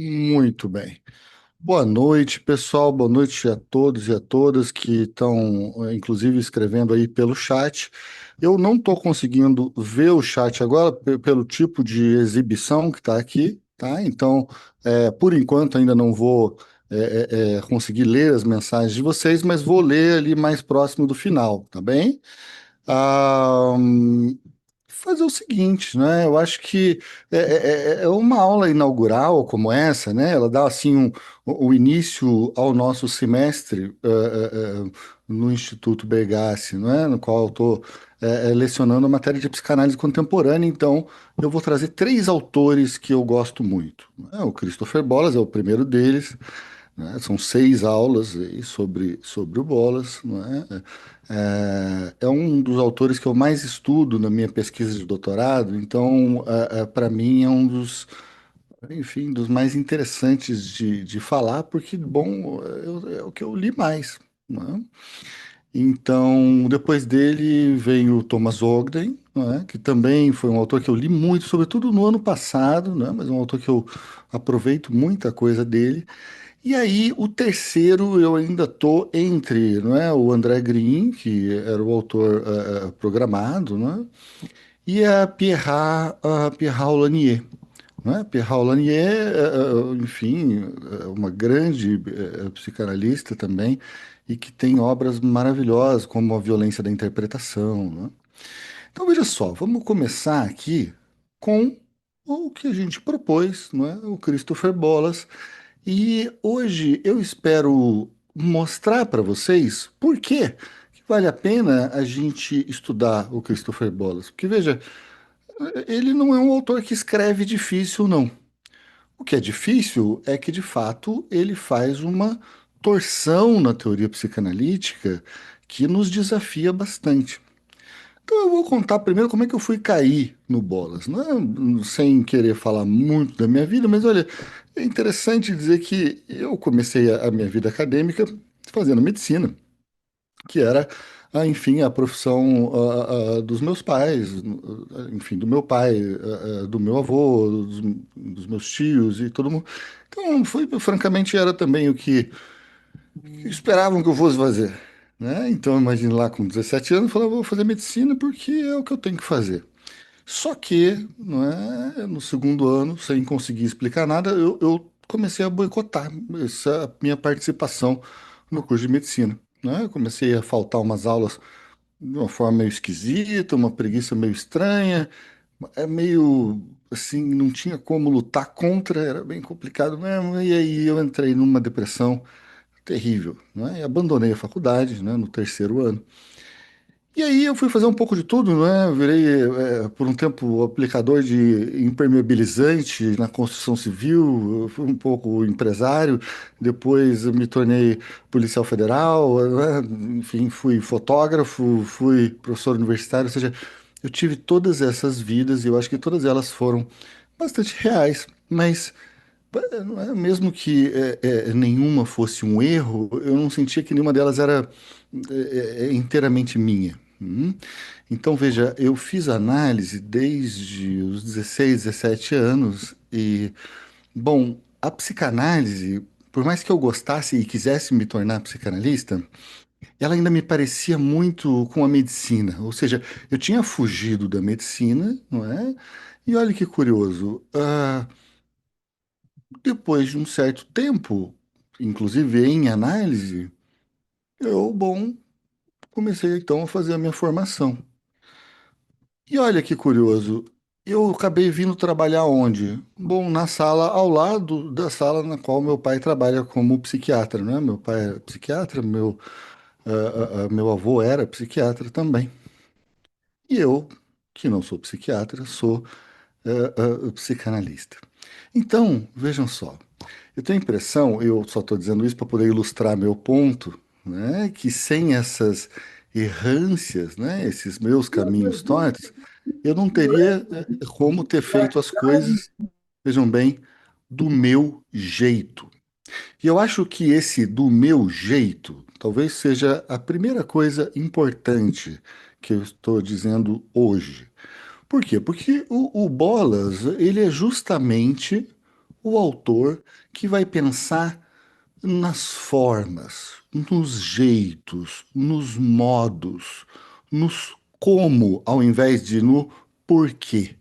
Muito bem. Boa noite, pessoal. Boa noite a todos e a todas que estão, inclusive, escrevendo aí pelo chat. Eu não estou conseguindo ver o chat agora pelo tipo de exibição que está aqui, tá? Então, por enquanto, ainda não vou conseguir ler as mensagens de vocês, mas vou ler ali mais próximo do final, tá bem? Ah, fazer o seguinte, né? Eu acho que é uma aula inaugural como essa, né? Ela dá assim o início ao nosso semestre no Instituto Bergassi, né? No qual eu estou lecionando a matéria de psicanálise contemporânea. Então, eu vou trazer três autores que eu gosto muito, né? O Christopher Bollas é o primeiro deles, né? São seis aulas aí sobre o Bolas, não é? É um dos autores que eu mais estudo na minha pesquisa de doutorado, então, para mim, é um dos, enfim, dos mais interessantes de falar, porque, bom, é o que eu li mais, né? Então, depois dele vem o Thomas Ogden, né, que também foi um autor que eu li muito, sobretudo no ano passado, né, mas é um autor que eu aproveito muita coisa dele. E aí, o terceiro, eu ainda tô entre, não é, o André Green, que era o autor programado, né, e a Pierre Lanier, né? Pierre Lanier, enfim, é uma grande psicanalista também, e que tem obras maravilhosas, como A Violência da Interpretação, né? Então, veja só, vamos começar aqui com o que a gente propôs, não é? O Christopher Bollas, e hoje eu espero mostrar para vocês por que que vale a pena a gente estudar o Christopher Bollas. Porque, veja, ele não é um autor que escreve difícil, não. O que é difícil é que, de fato, ele faz uma torção na teoria psicanalítica que nos desafia bastante. Então, eu vou contar primeiro como é que eu fui cair no Bolas, né? Sem querer falar muito da minha vida, mas olha, é interessante dizer que eu comecei a minha vida acadêmica fazendo medicina, que era, enfim, a profissão dos meus pais, enfim, do meu pai, do meu avô, dos meus tios e todo mundo. Então, francamente, era também o que esperavam que eu fosse fazer, né? Então, imagine lá com 17 anos, eu falava, vou fazer medicina porque é o que eu tenho que fazer. Só que, não é, no segundo ano, sem conseguir explicar nada, eu comecei a boicotar essa minha participação no curso de medicina, né? Eu comecei a faltar umas aulas de uma forma meio esquisita, uma preguiça meio estranha, é meio assim, não tinha como lutar contra, era bem complicado mesmo. E aí eu entrei numa depressão terrível, né? E abandonei a faculdade, né, no terceiro ano. E aí eu fui fazer um pouco de tudo, né? Eu virei, por um tempo, aplicador de impermeabilizante na construção civil, eu fui um pouco empresário, depois eu me tornei policial federal, né? Enfim, fui fotógrafo, fui professor universitário, ou seja, eu tive todas essas vidas e eu acho que todas elas foram bastante reais, mas não é, mesmo que nenhuma fosse um erro, eu não sentia que nenhuma delas era inteiramente minha. Então, veja, eu fiz análise desde os 16, 17 anos e, bom, a psicanálise, por mais que eu gostasse e quisesse me tornar psicanalista, ela ainda me parecia muito com a medicina. Ou seja, eu tinha fugido da medicina, não é? E olha que curioso, depois de um certo tempo, inclusive em análise, eu, bom, comecei então a fazer a minha formação. E olha que curioso, eu acabei vindo trabalhar onde? Bom, na sala ao lado da sala na qual meu pai trabalha como psiquiatra, né? Meu pai é psiquiatra, meu avô era psiquiatra também. E eu, que não sou psiquiatra, sou psicanalista. Então, vejam só, eu tenho a impressão, eu só estou dizendo isso para poder ilustrar meu ponto, né, que sem essas errâncias, né, esses meus caminhos tortos, eu não teria como ter feito as coisas, vejam bem, do meu jeito. E eu acho que esse do meu jeito talvez seja a primeira coisa importante que eu estou dizendo hoje. Por quê? Porque o Bolas, ele é justamente o autor que vai pensar nas formas, nos jeitos, nos modos, nos como, ao invés de no porquê.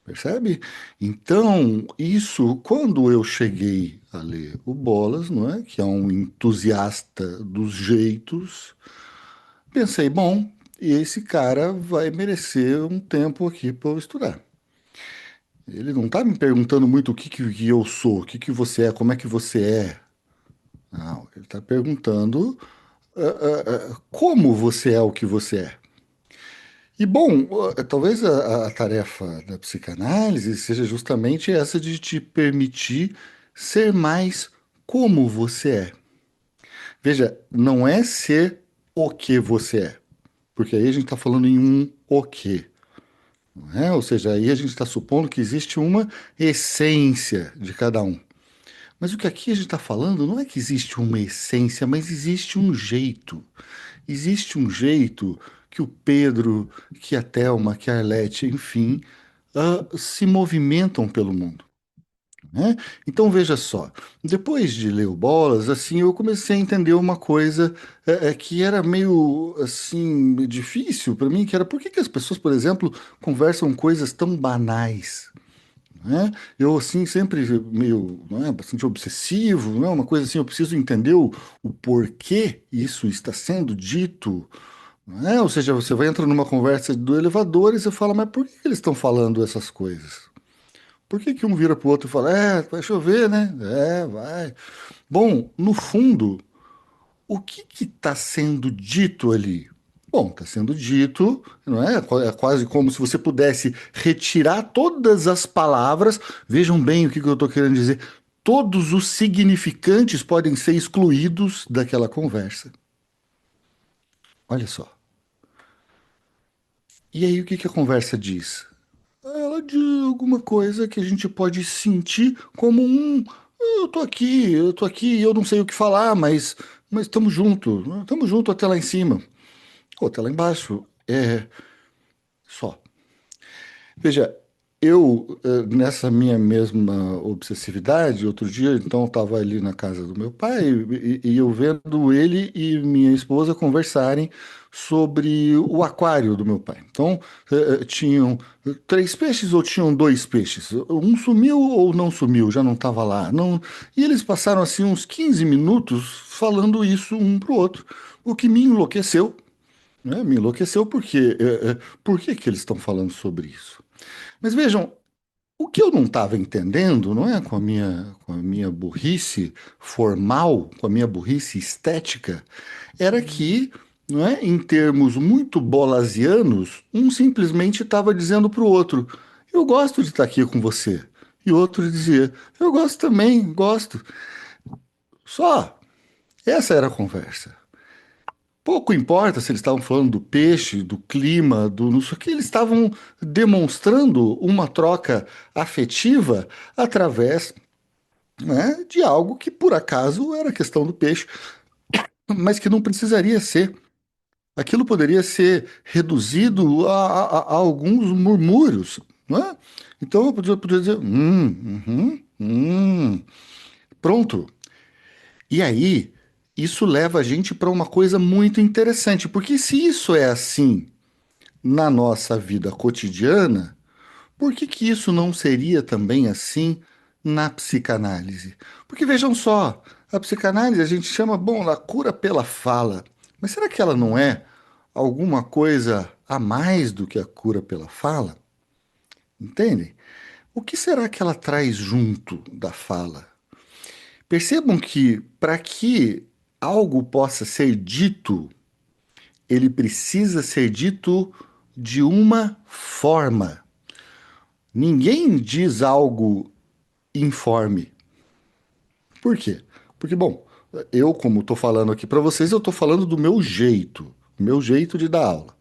Percebe? Então, isso, quando eu cheguei a ler o Bolas, não é? Que é um entusiasta dos jeitos, pensei, bom, esse cara vai merecer um tempo aqui para eu estudar. Ele não está me perguntando muito o que eu sou, o que você é, como é que você é. Não, ele está perguntando como você é o que você é. E bom, talvez a tarefa da psicanálise seja justamente essa de te permitir ser mais como você é. Veja, não é ser o que você é, porque aí a gente está falando em um o quê, não é? Ou seja, aí a gente está supondo que existe uma essência de cada um. Mas o que aqui a gente está falando não é que existe uma essência, mas existe um jeito. Existe um jeito que o Pedro, que a Thelma, que a Arlete, enfim, se movimentam pelo mundo, né? Então veja só, depois de ler o Bolas, assim, eu comecei a entender uma coisa que era meio assim difícil para mim, que era por que que as pessoas, por exemplo, conversam coisas tão banais, né? Eu assim sempre meio, não é, bastante obsessivo, não é uma coisa assim, eu preciso entender o porquê isso está sendo dito, não é? Ou seja, você vai entrar numa conversa do elevador e você fala, mas por que que eles estão falando essas coisas? Por que que um vira pro outro e fala, vai chover, né? É, vai. Bom, no fundo, o que que está sendo dito ali? Bom, está sendo dito, não é? É quase como se você pudesse retirar todas as palavras. Vejam bem o que que eu estou querendo dizer. Todos os significantes podem ser excluídos daquela conversa. Olha só. E aí, o que que a conversa diz? Ela diz alguma coisa que a gente pode sentir como um. Eu tô aqui, eu não sei o que falar, mas estamos junto até lá em cima, ou até lá embaixo. É só. Veja, eu, nessa minha mesma obsessividade, outro dia, então, estava ali na casa do meu pai e eu vendo ele e minha esposa conversarem sobre o aquário do meu pai. Então, tinham três peixes ou tinham dois peixes? Um sumiu ou não sumiu, já não estava lá. Não... E eles passaram, assim, uns 15 minutos falando isso um para o outro, o que me enlouqueceu, né? Me enlouqueceu porque, por que que eles estão falando sobre isso? Mas vejam, o que eu não estava entendendo, não é, com a minha burrice formal, com a minha burrice estética, era que, não é, em termos muito bolasianos, um simplesmente estava dizendo para o outro: eu gosto de estar aqui com você. E o outro dizia: eu gosto também, gosto. Só, essa era a conversa. Pouco importa se eles estavam falando do peixe, do clima, do não sei o que, eles estavam demonstrando uma troca afetiva através, né, de algo que por acaso era a questão do peixe, mas que não precisaria ser. Aquilo poderia ser reduzido a alguns murmúrios, não é? Então eu podia dizer, pronto. E aí, isso leva a gente para uma coisa muito interessante, porque se isso é assim na nossa vida cotidiana, por que que isso não seria também assim na psicanálise? Porque vejam só, a psicanálise a gente chama, bom, a cura pela fala, mas será que ela não é alguma coisa a mais do que a cura pela fala? Entendem? O que será que ela traz junto da fala? Percebam que para que algo possa ser dito, ele precisa ser dito de uma forma. Ninguém diz algo informe. Por quê? Porque, bom, eu, como estou falando aqui para vocês, eu estou falando do meu jeito de dar aula.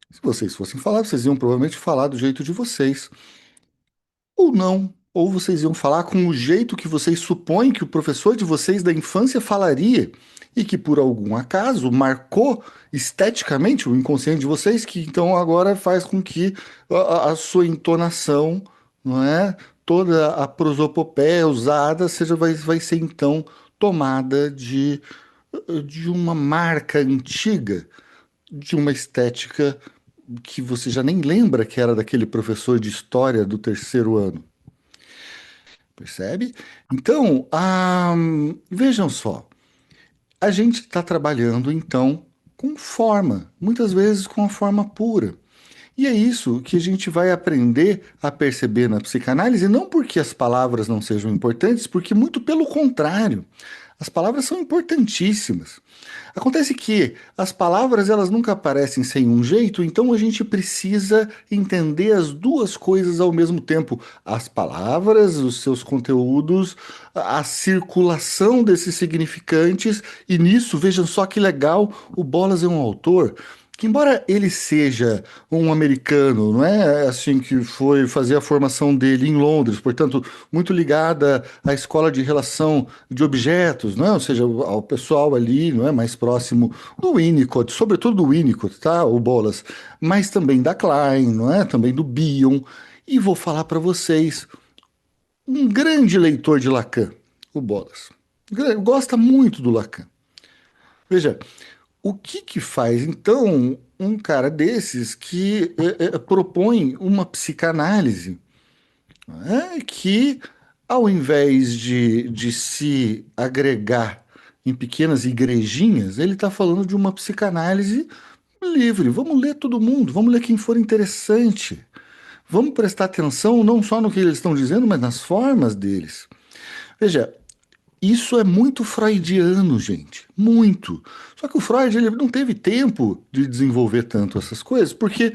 Se vocês fossem falar, vocês iam provavelmente falar do jeito de vocês. Ou não. Ou vocês iam falar com o jeito que vocês supõem que o professor de vocês da infância falaria e que por algum acaso marcou esteticamente o inconsciente de vocês, que então agora faz com que a sua entonação, não é, toda a prosopopeia usada vai ser então tomada de uma marca antiga, de uma estética que você já nem lembra que era daquele professor de história do terceiro ano, percebe? Então, vejam só, a gente está trabalhando então com forma, muitas vezes com a forma pura. E é isso que a gente vai aprender a perceber na psicanálise, não porque as palavras não sejam importantes, porque muito pelo contrário, as palavras são importantíssimas. Acontece que as palavras elas nunca aparecem sem um jeito, então a gente precisa entender as duas coisas ao mesmo tempo. As palavras, os seus conteúdos, a circulação desses significantes, e nisso, vejam só que legal, o Bolas é um autor que embora ele seja um americano, não é assim que foi fazer a formação dele em Londres, portanto, muito ligada à escola de relação de objetos, não é? Ou seja, ao pessoal ali, não é, mais próximo do Winnicott, sobretudo do Winnicott, tá? O Bolas, mas também da Klein, não é? Também do Bion. E vou falar para vocês, um grande leitor de Lacan, o Bolas. Gosta muito do Lacan. Veja, o que que faz, então, um cara desses que propõe uma psicanálise, né, que, ao invés de se agregar em pequenas igrejinhas, ele está falando de uma psicanálise livre. Vamos ler todo mundo, vamos ler quem for interessante. Vamos prestar atenção não só no que eles estão dizendo, mas nas formas deles. Veja, isso é muito freudiano, gente, muito. Só que o Freud ele não teve tempo de desenvolver tanto essas coisas, porque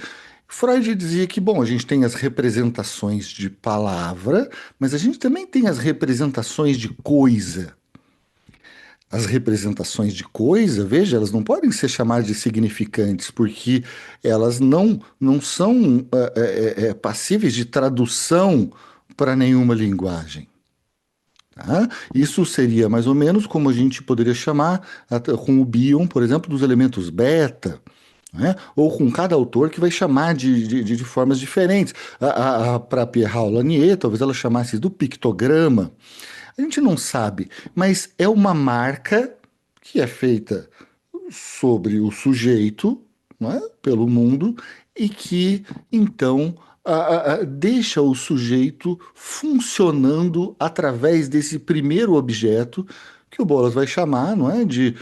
Freud dizia que, bom, a gente tem as representações de palavra, mas a gente também tem as representações de coisa. As representações de coisa, veja, elas não podem ser chamadas de significantes, porque elas não são passíveis de tradução para nenhuma linguagem. Tá? Isso seria mais ou menos como a gente poderia chamar com o Bion, por exemplo, dos elementos beta, né? Ou com cada autor que vai chamar de formas diferentes. Para Pierre Lanier, talvez ela chamasse do pictograma. A gente não sabe, mas é uma marca que é feita sobre o sujeito, não é? Pelo mundo, e que então deixa o sujeito funcionando através desse primeiro objeto que o Bolas vai chamar, não é, de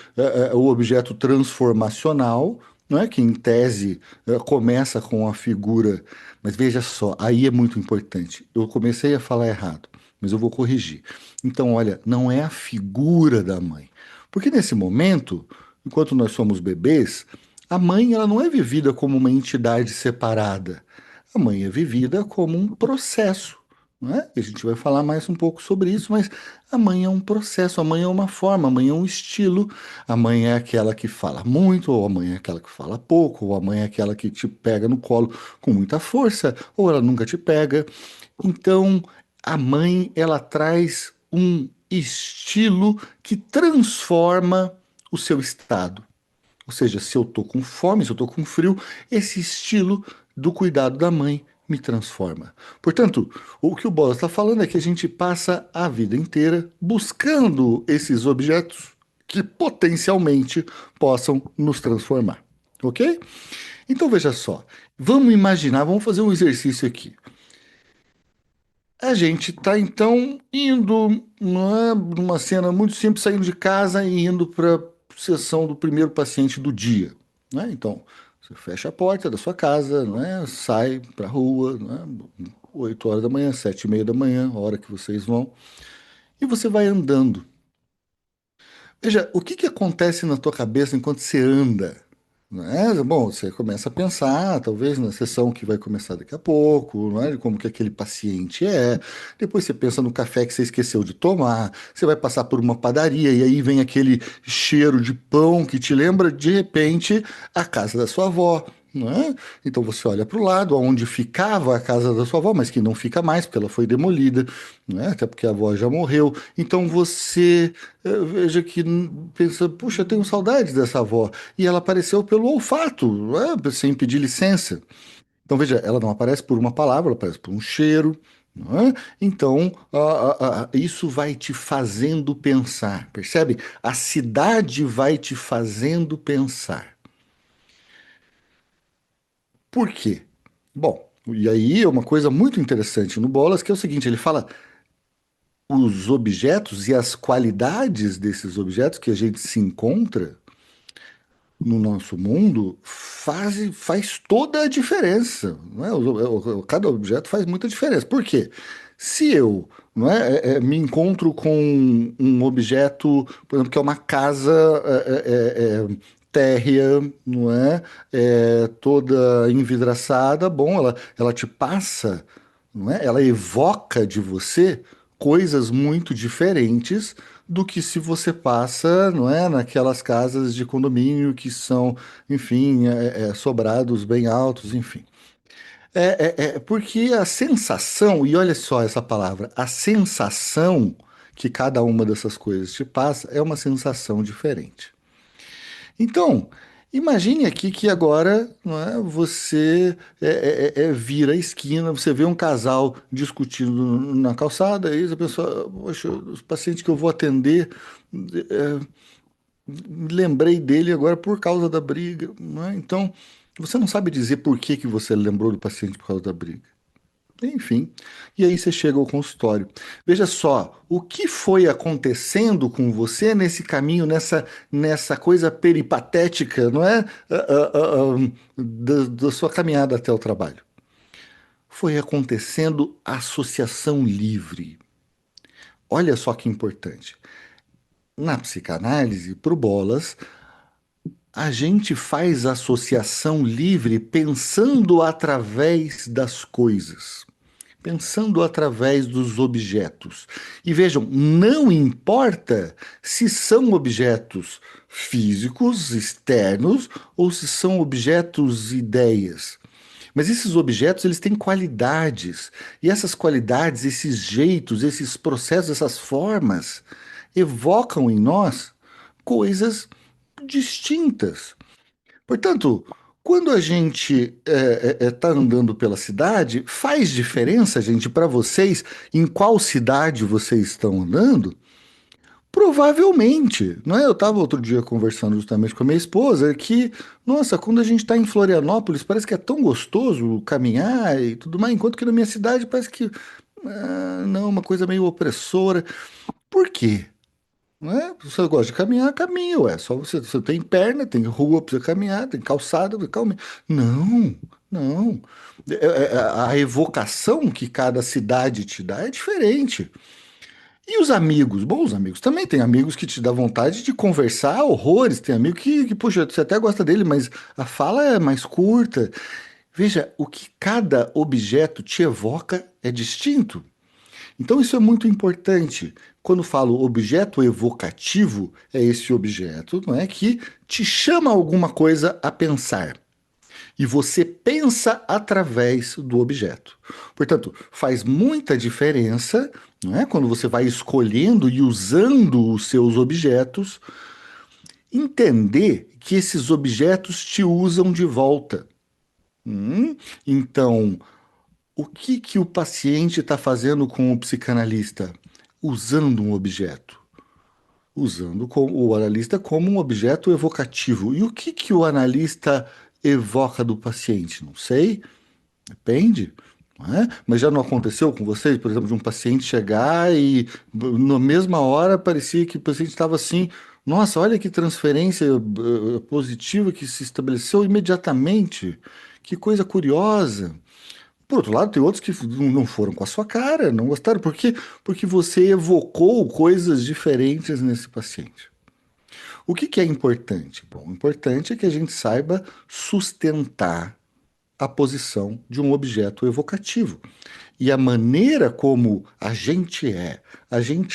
o objeto transformacional, não é, que em tese começa com a figura, mas veja só, aí é muito importante. Eu comecei a falar errado, mas eu vou corrigir. Então, olha, não é a figura da mãe, porque nesse momento, enquanto nós somos bebês, a mãe ela não é vivida como uma entidade separada. A mãe é vivida como um processo, não é? E a gente vai falar mais um pouco sobre isso, mas a mãe é um processo, a mãe é uma forma, a mãe é um estilo. A mãe é aquela que fala muito, ou a mãe é aquela que fala pouco, ou a mãe é aquela que te pega no colo com muita força, ou ela nunca te pega. Então, a mãe ela traz um estilo que transforma o seu estado. Ou seja, se eu tô com fome, se eu tô com frio, esse estilo do cuidado da mãe me transforma. Portanto, o que o Bola está falando é que a gente passa a vida inteira buscando esses objetos que potencialmente possam nos transformar. Ok? Então veja só, vamos imaginar, vamos fazer um exercício aqui. A gente está então indo, não é, numa cena muito simples, saindo de casa e indo para a sessão do primeiro paciente do dia, né? Então, você fecha a porta da sua casa, né? Sai para a rua, né? 8 horas da manhã, 7:30 da manhã, a hora que vocês vão, e você vai andando. Veja, o que que acontece na tua cabeça enquanto você anda? Né? Bom, você começa a pensar, talvez, na sessão que vai começar daqui a pouco, não é? De como que aquele paciente é. Depois você pensa no café que você esqueceu de tomar. Você vai passar por uma padaria e aí vem aquele cheiro de pão que te lembra, de repente, a casa da sua avó. Não é? Então você olha para o lado, onde ficava a casa da sua avó, mas que não fica mais, porque ela foi demolida, não é? Até porque a avó já morreu. Então você veja que pensa, puxa, eu tenho saudades dessa avó. E ela apareceu pelo olfato, né, sem pedir licença. Então, veja, ela não aparece por uma palavra, ela aparece por um cheiro, não é? Então, isso vai te fazendo pensar, percebe? A cidade vai te fazendo pensar. Por quê? Bom, e aí é uma coisa muito interessante no Bolas, que é o seguinte, ele fala os objetos e as qualidades desses objetos que a gente se encontra no nosso mundo faz toda a diferença, não é? Cada objeto faz muita diferença. Por quê? Se eu, não é, me encontro com um objeto, por exemplo, que é uma casa térrea, não é? Toda envidraçada, bom, ela te passa, não é? Ela evoca de você coisas muito diferentes do que se você passa, não é, naquelas casas de condomínio que são, enfim, sobrados bem altos, enfim. Porque a sensação, e olha só essa palavra, a sensação que cada uma dessas coisas te passa é uma sensação diferente. Então, imagine aqui que agora, não é, você vira a esquina, você vê um casal discutindo na calçada, aí a pessoa, poxa, os pacientes que eu vou atender, é, me lembrei dele agora por causa da briga, não é? Então, você não sabe dizer por que que você lembrou do paciente por causa da briga. Enfim, e aí você chega ao consultório. Veja só, o que foi acontecendo com você nesse caminho, nessa coisa peripatética, não é? Da sua caminhada até o trabalho. Foi acontecendo associação livre. Olha só que importante. Na psicanálise, pro Bolas, a gente faz associação livre pensando através das coisas, pensando através dos objetos. E vejam, não importa se são objetos físicos, externos, ou se são objetos ideias. Mas esses objetos, eles têm qualidades. E essas qualidades, esses jeitos, esses processos, essas formas, evocam em nós coisas distintas. Portanto, quando a gente está andando pela cidade, faz diferença, gente, para vocês em qual cidade vocês estão andando? Provavelmente, não é? Eu estava outro dia conversando justamente com a minha esposa que, nossa, quando a gente está em Florianópolis, parece que é tão gostoso caminhar e tudo mais, enquanto que na minha cidade parece que, não, uma coisa meio opressora. Por quê? Não é? Se você gosta de caminhar, caminha, ué. Só você tem perna, tem rua para você caminhar, tem calçada, calma. Não, não. A evocação que cada cidade te dá é diferente. E os amigos? Bom, os amigos também. Tem amigos que te dá vontade de conversar horrores. Tem amigo poxa, você até gosta dele, mas a fala é mais curta. Veja, o que cada objeto te evoca é distinto. Então, isso é muito importante. Quando falo objeto evocativo, é esse objeto, não é, que te chama alguma coisa a pensar. E você pensa através do objeto. Portanto, faz muita diferença, não é, quando você vai escolhendo e usando os seus objetos, entender que esses objetos te usam de volta. Então, o que que o paciente está fazendo com o psicanalista? Usando um objeto. Usando o analista como um objeto evocativo. E o que que o analista evoca do paciente? Não sei, depende. Não é? Mas já não aconteceu com vocês, por exemplo, de um paciente chegar e na mesma hora parecia que o paciente estava assim, nossa, olha que transferência positiva que se estabeleceu imediatamente. Que coisa curiosa. Por outro lado, tem outros que não foram com a sua cara, não gostaram. Por quê? Porque você evocou coisas diferentes nesse paciente. O que que é importante? Bom, o importante é que a gente saiba sustentar a posição de um objeto evocativo. E a maneira como a gente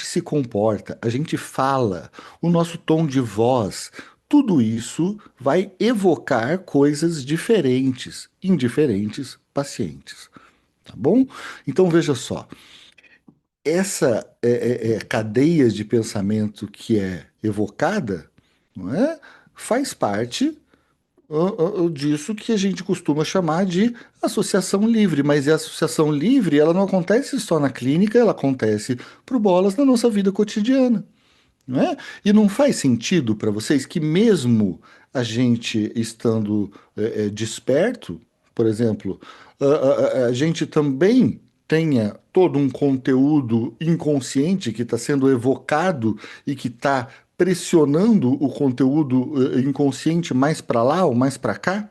se comporta, a gente fala, o nosso tom de voz, tudo isso vai evocar coisas diferentes em diferentes pacientes. Tá bom? Então veja só, essa cadeia de pensamento que é evocada, não é? Faz parte disso que a gente costuma chamar de associação livre, mas a associação livre, ela não acontece só na clínica, ela acontece pro bolas na nossa vida cotidiana, não é? E não faz sentido para vocês que mesmo a gente estando desperto, por exemplo, a gente também tenha todo um conteúdo inconsciente que está sendo evocado e que está pressionando o conteúdo inconsciente mais para lá ou mais para cá?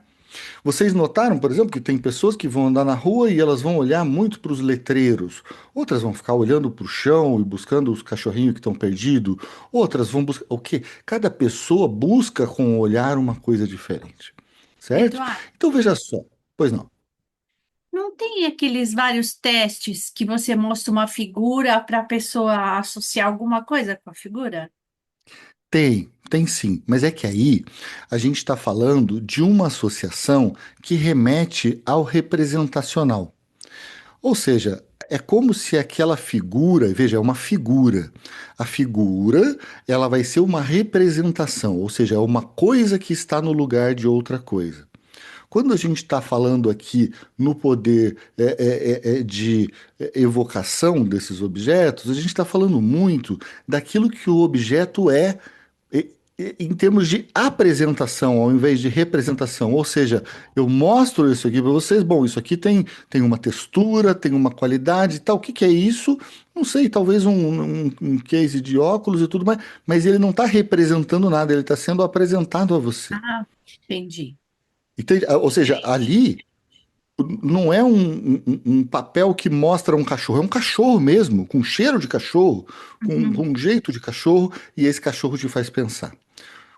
Vocês notaram, por exemplo, que tem pessoas que vão andar na rua e elas vão olhar muito para os letreiros, outras vão ficar olhando para o chão e buscando os cachorrinhos que estão perdidos, outras vão buscar o quê? Cada pessoa busca com o olhar uma coisa diferente, certo? Eduardo, Então veja só, pois não. não tem aqueles vários testes que você mostra uma figura para a pessoa associar alguma coisa com a figura? Tem sim, mas é que aí a gente está falando de uma associação que remete ao representacional. Ou seja, é como se aquela figura, veja, é uma figura. A figura, ela vai ser uma representação, ou seja, é uma coisa que está no lugar de outra coisa. Quando a gente está falando aqui no poder de evocação desses objetos, a gente está falando muito daquilo que o objeto é em termos de apresentação, ao invés de representação. Ou seja, eu mostro isso aqui para vocês. Bom, isso aqui tem uma textura, tem uma qualidade e tal. O que que é isso? Não sei, talvez um case de óculos e tudo mais, mas ele não está representando nada, ele está sendo apresentado a você. Ah, entendi. Entende? Ou seja, ali não é um papel que mostra um cachorro, é um cachorro mesmo, com cheiro de cachorro, com Uhum, um jeito de cachorro, e esse cachorro te faz pensar.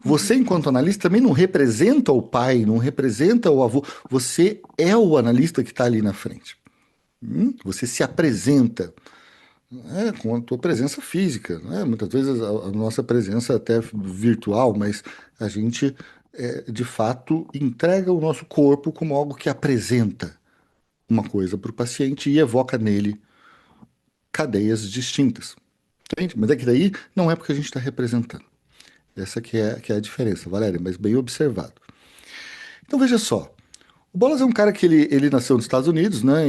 Você, uhum. enquanto analista, também não representa o pai, não representa o avô. Você é o analista que está ali na frente. Você se apresenta, né, com a tua presença física, né? Muitas vezes a nossa presença é até virtual, mas a gente, de fato, entrega o nosso corpo como algo que apresenta uma coisa para o paciente e evoca nele cadeias distintas. Entende? Mas é que daí não é porque a gente está representando. Essa que é a diferença, Valéria, mas bem observado. Então veja só, o Bolas é um cara que ele nasceu nos Estados Unidos, né,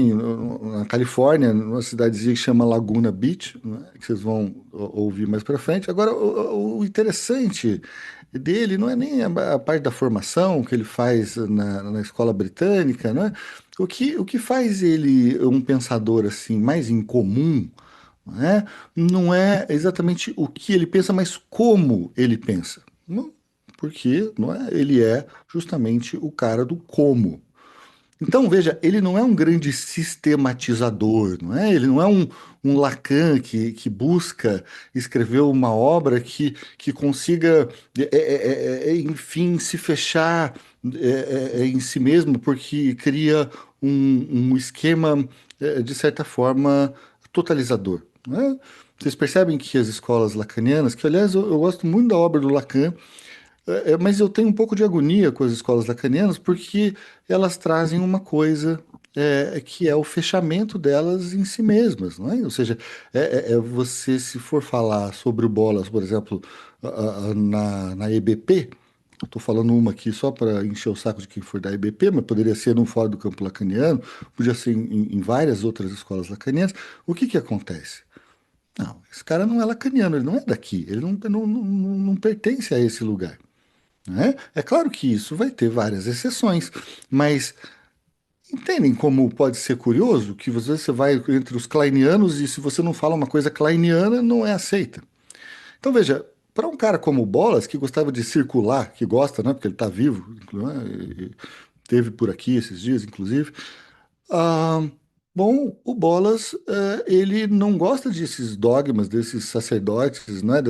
na Califórnia, numa cidadezinha que chama Laguna Beach, né, que vocês vão ouvir mais pra frente. Agora, o interessante dele não é nem a parte da formação que ele faz na escola britânica, né? O que faz ele um pensador assim mais incomum, né, não é exatamente o que ele pensa, mas como ele pensa. Porque não é, ele é justamente o cara do como. Então, veja, ele não é um grande sistematizador, não é? Ele não é um Lacan que busca escrever uma obra que consiga, enfim, se fechar em si mesmo, porque cria um esquema, de certa forma, totalizador, não é? Vocês percebem que as escolas lacanianas, que aliás eu gosto muito da obra do Lacan, mas eu tenho um pouco de agonia com as escolas lacanianas porque elas trazem uma coisa que é o fechamento delas em si mesmas, não é? Ou seja, você se for falar sobre o Bolas, por exemplo, na EBP, estou falando uma aqui só para encher o saco de quem for da EBP, mas poderia ser num fora do campo lacaniano, podia ser em várias outras escolas lacanianas. O que que acontece? Não, esse cara não é lacaniano, ele não é daqui, ele não pertence a esse lugar, né? É claro que isso vai ter várias exceções, mas entendem como pode ser curioso que às vezes você vai entre os kleinianos e se você não fala uma coisa kleiniana, não é aceita. Então veja, para um cara como o Bolas, que gostava de circular, que gosta, né, porque ele está vivo, né, e teve por aqui esses dias, inclusive, ah, bom, o Bolas, ele não gosta desses dogmas, desses sacerdotes, né,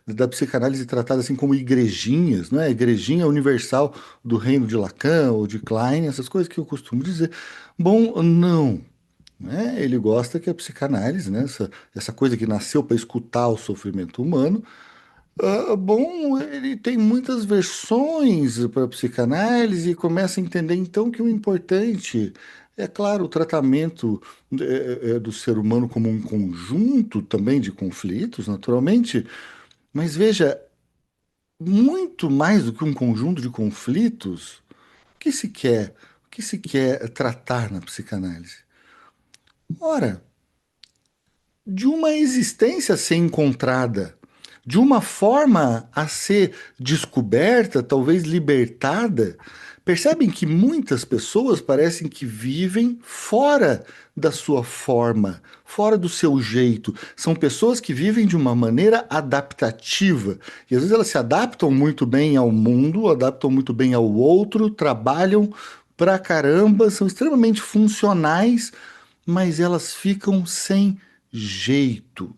da psicanálise tratada assim como igrejinhas, né, igrejinha universal do reino de Lacan ou de Klein, essas coisas que eu costumo dizer. Bom, não, né, ele gosta que a psicanálise, né, essa coisa que nasceu para escutar o sofrimento humano, bom, ele tem muitas versões para a psicanálise e começa a entender então que o importante é, claro, o tratamento do ser humano como um conjunto também de conflitos, naturalmente, mas veja, muito mais do que um conjunto de conflitos. que se quer? O que se quer tratar na psicanálise? Ora, de uma existência a ser encontrada, de uma forma a ser descoberta, talvez libertada. Percebem que muitas pessoas parecem que vivem fora da sua forma, fora do seu jeito. São pessoas que vivem de uma maneira adaptativa. E às vezes elas se adaptam muito bem ao mundo, adaptam muito bem ao outro, trabalham pra caramba, são extremamente funcionais, mas elas ficam sem jeito,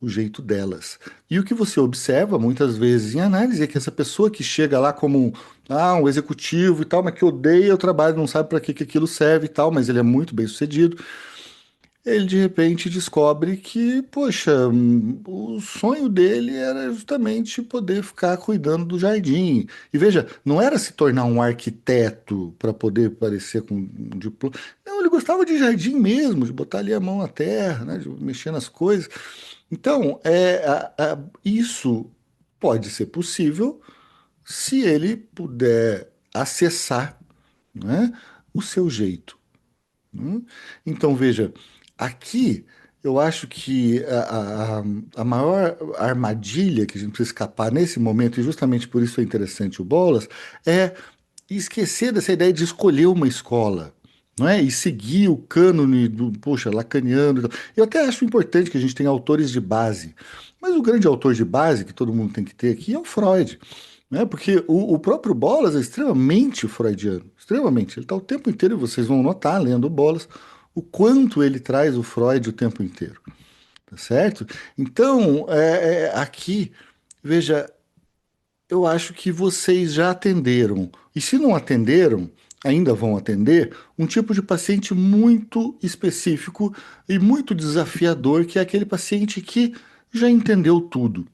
o jeito delas. E o que você observa muitas vezes em análise é que essa pessoa que chega lá como um executivo e tal, mas que odeia o trabalho, não sabe para que que aquilo serve e tal, mas ele é muito bem sucedido, ele de repente descobre que, poxa, o sonho dele era justamente poder ficar cuidando do jardim. E veja, não era se tornar um arquiteto para poder parecer com um diploma. Não, ele gostava de jardim mesmo, de botar ali a mão na terra, né, de mexer nas coisas. Então, isso pode ser possível se ele puder acessar, né, o seu jeito. Então, veja, aqui eu acho que a maior armadilha que a gente precisa escapar nesse momento, e justamente por isso é interessante o Bolas, é esquecer dessa ideia de escolher uma escola. Não é? E seguir o cânone do, poxa, lacaniano. E tal. Eu até acho importante que a gente tenha autores de base. Mas o grande autor de base que todo mundo tem que ter aqui é o Freud. Né? Porque o próprio Bolas é extremamente freudiano. Extremamente. Ele está o tempo inteiro, e vocês vão notar, lendo o Bolas, o quanto ele traz o Freud o tempo inteiro. Tá certo? Então, aqui, veja, eu acho que vocês já atenderam. E se não atenderam, ainda vão atender um tipo de paciente muito específico e muito desafiador, que é aquele paciente que já entendeu tudo.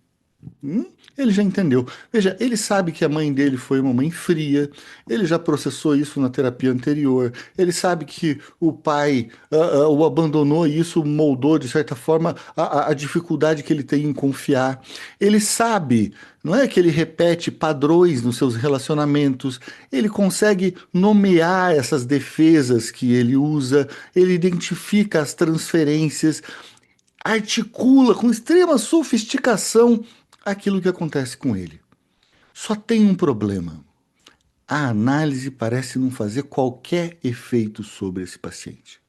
Ele já entendeu. Veja, ele sabe que a mãe dele foi uma mãe fria, ele já processou isso na terapia anterior, ele sabe que o pai o abandonou e isso moldou, de certa forma, a dificuldade que ele tem em confiar. Ele sabe, não é que ele repete padrões nos seus relacionamentos, ele consegue nomear essas defesas que ele usa, ele identifica as transferências, articula com extrema sofisticação aquilo que acontece com ele. Só tem um problema. A análise parece não fazer qualquer efeito sobre esse paciente.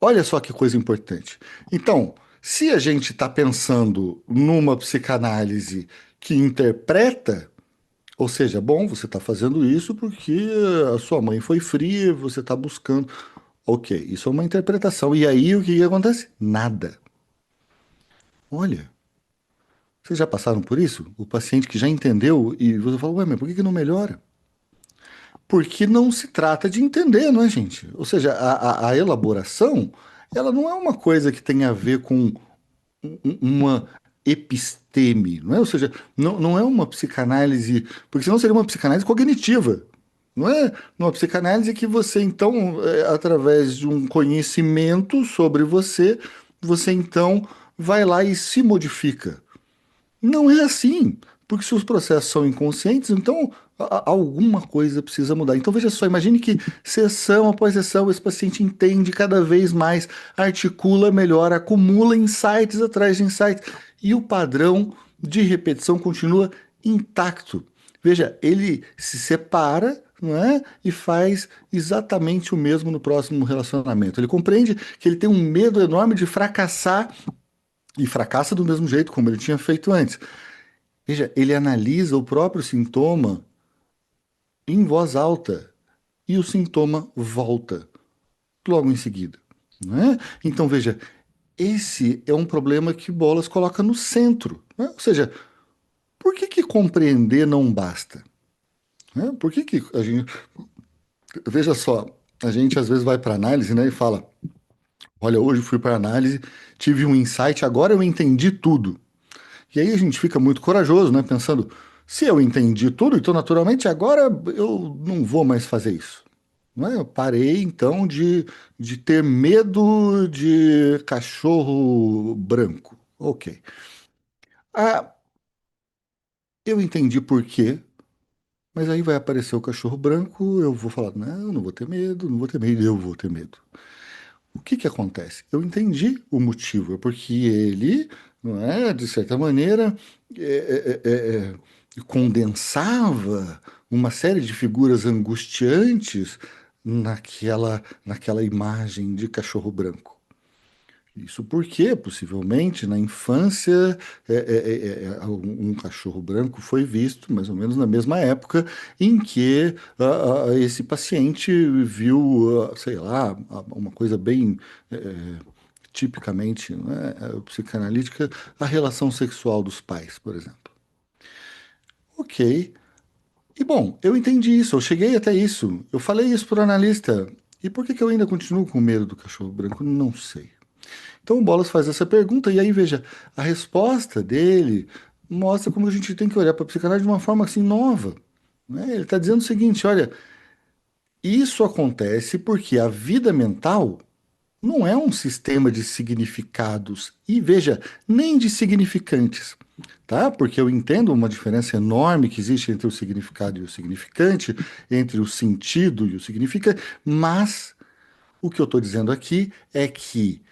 Olha só que coisa importante. Então, se a gente está pensando numa psicanálise que interpreta, ou seja, bom, você está fazendo isso porque a sua mãe foi fria, você está buscando. Ok, isso é uma interpretação. E aí o que que acontece? Nada. Olha, vocês já passaram por isso? O paciente que já entendeu e você fala, ué, mas por que que não melhora? Porque não se trata de entender, não é, gente? Ou seja, a elaboração, ela não é uma coisa que tem a ver com uma episteme, não é? Ou seja, não é uma psicanálise, porque senão seria uma psicanálise cognitiva. Não é uma psicanálise que você, então, através de um conhecimento sobre você, você então vai lá e se modifica. Não é assim, porque se os processos são inconscientes, então alguma coisa precisa mudar. Então veja só, imagine que sessão após sessão esse paciente entende cada vez mais, articula melhor, acumula insights atrás de insights e o padrão de repetição continua intacto. Veja, ele se separa, não é? E faz exatamente o mesmo no próximo relacionamento. Ele compreende que ele tem um medo enorme de fracassar e fracassa do mesmo jeito como ele tinha feito antes. Veja, ele analisa o próprio sintoma em voz alta e o sintoma volta logo em seguida, né? Então, veja, esse é um problema que Bolas coloca no centro, né? Ou seja, por que que compreender não basta? Né? Por que que a gente... Veja só, a gente às vezes vai para análise, né, e fala, olha, hoje fui para análise, tive um insight, agora eu entendi tudo. E aí a gente fica muito corajoso, né? Pensando, se eu entendi tudo, então naturalmente agora eu não vou mais fazer isso. Não é? Eu parei então de ter medo de cachorro branco. Ok. Ah, eu entendi por quê. Mas aí vai aparecer o cachorro branco, eu vou falar, não, não vou ter medo, não vou ter medo, eu vou ter medo. O que que acontece? Eu entendi o motivo, é porque ele, não é, de certa maneira, condensava uma série de figuras angustiantes naquela imagem de cachorro branco. Isso porque, possivelmente, na infância, um cachorro branco foi visto mais ou menos na mesma época em que esse paciente viu, sei lá, uma coisa bem tipicamente, né, psicanalítica, a relação sexual dos pais, por exemplo. Ok. E bom, eu entendi isso, eu cheguei até isso, eu falei isso para o analista. E por que que eu ainda continuo com medo do cachorro branco? Não sei. Então o Bolas faz essa pergunta, e aí veja, a resposta dele mostra como a gente tem que olhar para a psicanálise de uma forma assim nova. Né? Ele está dizendo o seguinte: olha, isso acontece porque a vida mental não é um sistema de significados, e veja, nem de significantes. Tá? Porque eu entendo uma diferença enorme que existe entre o significado e o significante, entre o sentido e o significante, mas o que eu estou dizendo aqui é que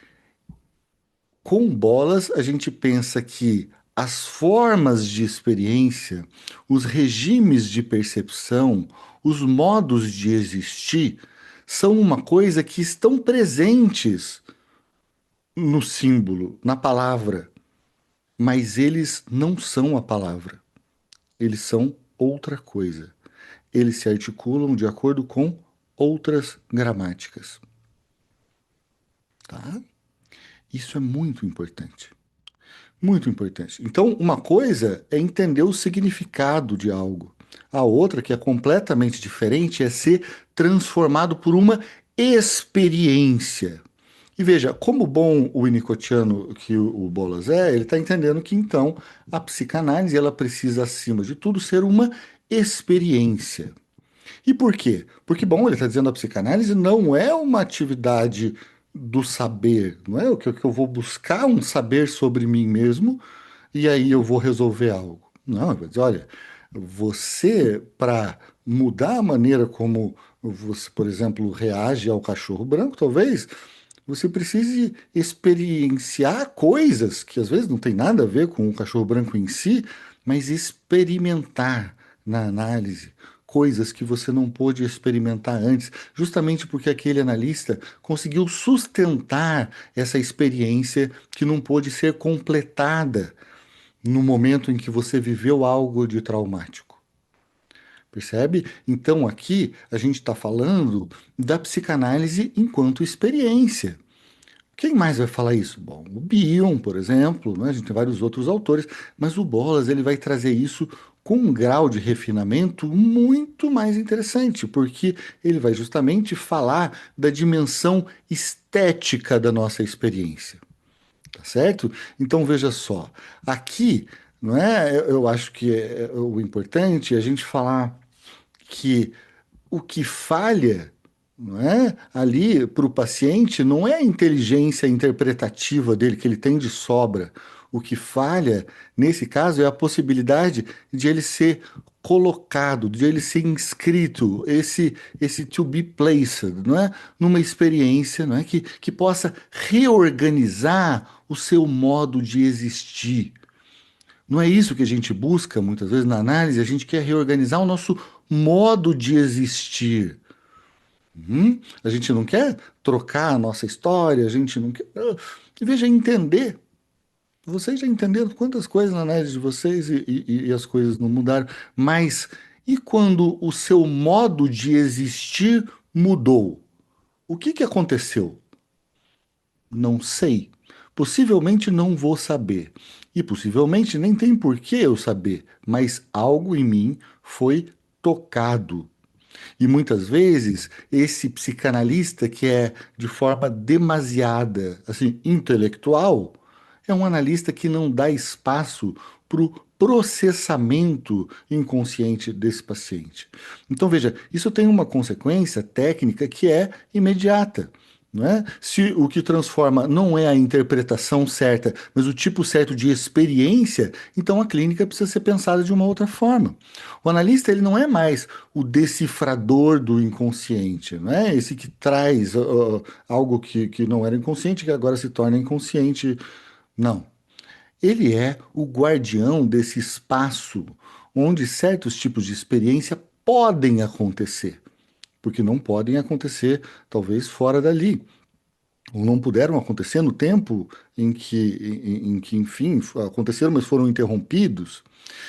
com Bolas, a gente pensa que as formas de experiência, os regimes de percepção, os modos de existir são uma coisa que estão presentes no símbolo, na palavra, mas eles não são a palavra, eles são outra coisa. Eles se articulam de acordo com outras gramáticas, tá? Isso é muito importante. Muito importante. Então, uma coisa é entender o significado de algo. A outra, que é completamente diferente, é ser transformado por uma experiência. E veja, como bom o winnicottiano que o Bolas é, ele está entendendo que então a psicanálise ela precisa, acima de tudo, ser uma experiência. E por quê? Porque, bom, ele está dizendo a psicanálise não é uma atividade do saber, não é o que eu vou buscar um saber sobre mim mesmo e aí eu vou resolver algo. Não, ele vai dizer, olha, você, para mudar a maneira como você, por exemplo, reage ao cachorro branco, talvez você precise experienciar coisas que às vezes não tem nada a ver com o cachorro branco em si, mas experimentar na análise coisas que você não pôde experimentar antes, justamente porque aquele analista conseguiu sustentar essa experiência que não pôde ser completada no momento em que você viveu algo de traumático. Percebe? Então aqui a gente está falando da psicanálise enquanto experiência. Quem mais vai falar isso? Bom, o Bion, por exemplo, né? A gente tem vários outros autores, mas o Bolas ele vai trazer isso com um grau de refinamento muito mais interessante, porque ele vai justamente falar da dimensão estética da nossa experiência, tá certo? Então veja só, aqui, não é? Eu acho que o importante é a gente falar que o que falha, não é? Ali para o paciente não é a inteligência interpretativa dele que ele tem de sobra. O que falha, nesse caso, é a possibilidade de ele ser colocado, de ele ser inscrito, esse to be placed, não é? Numa experiência, não é? Que possa reorganizar o seu modo de existir. Não é isso que a gente busca muitas vezes na análise, a gente quer reorganizar o nosso modo de existir. A gente não quer trocar a nossa história, a gente não quer. Veja, entender. Vocês já entenderam quantas coisas na análise de vocês e as coisas não mudaram, mas e quando o seu modo de existir mudou? O que que aconteceu? Não sei. Possivelmente não vou saber. E possivelmente nem tem por que eu saber, mas algo em mim foi tocado. E muitas vezes esse psicanalista que é de forma demasiada, assim, intelectual, é um analista que não dá espaço para o processamento inconsciente desse paciente. Então veja, isso tem uma consequência técnica que é imediata. não é? Se o que transforma não é a interpretação certa, mas o tipo certo de experiência, então a clínica precisa ser pensada de uma outra forma. O analista ele não é mais o decifrador do inconsciente, não é? Esse que traz algo que não era inconsciente, que agora se torna inconsciente. Não. Ele é o guardião desse espaço onde certos tipos de experiência podem acontecer, porque não podem acontecer, talvez, fora dali ou não puderam acontecer no tempo em que, enfim, aconteceram, mas foram interrompidos.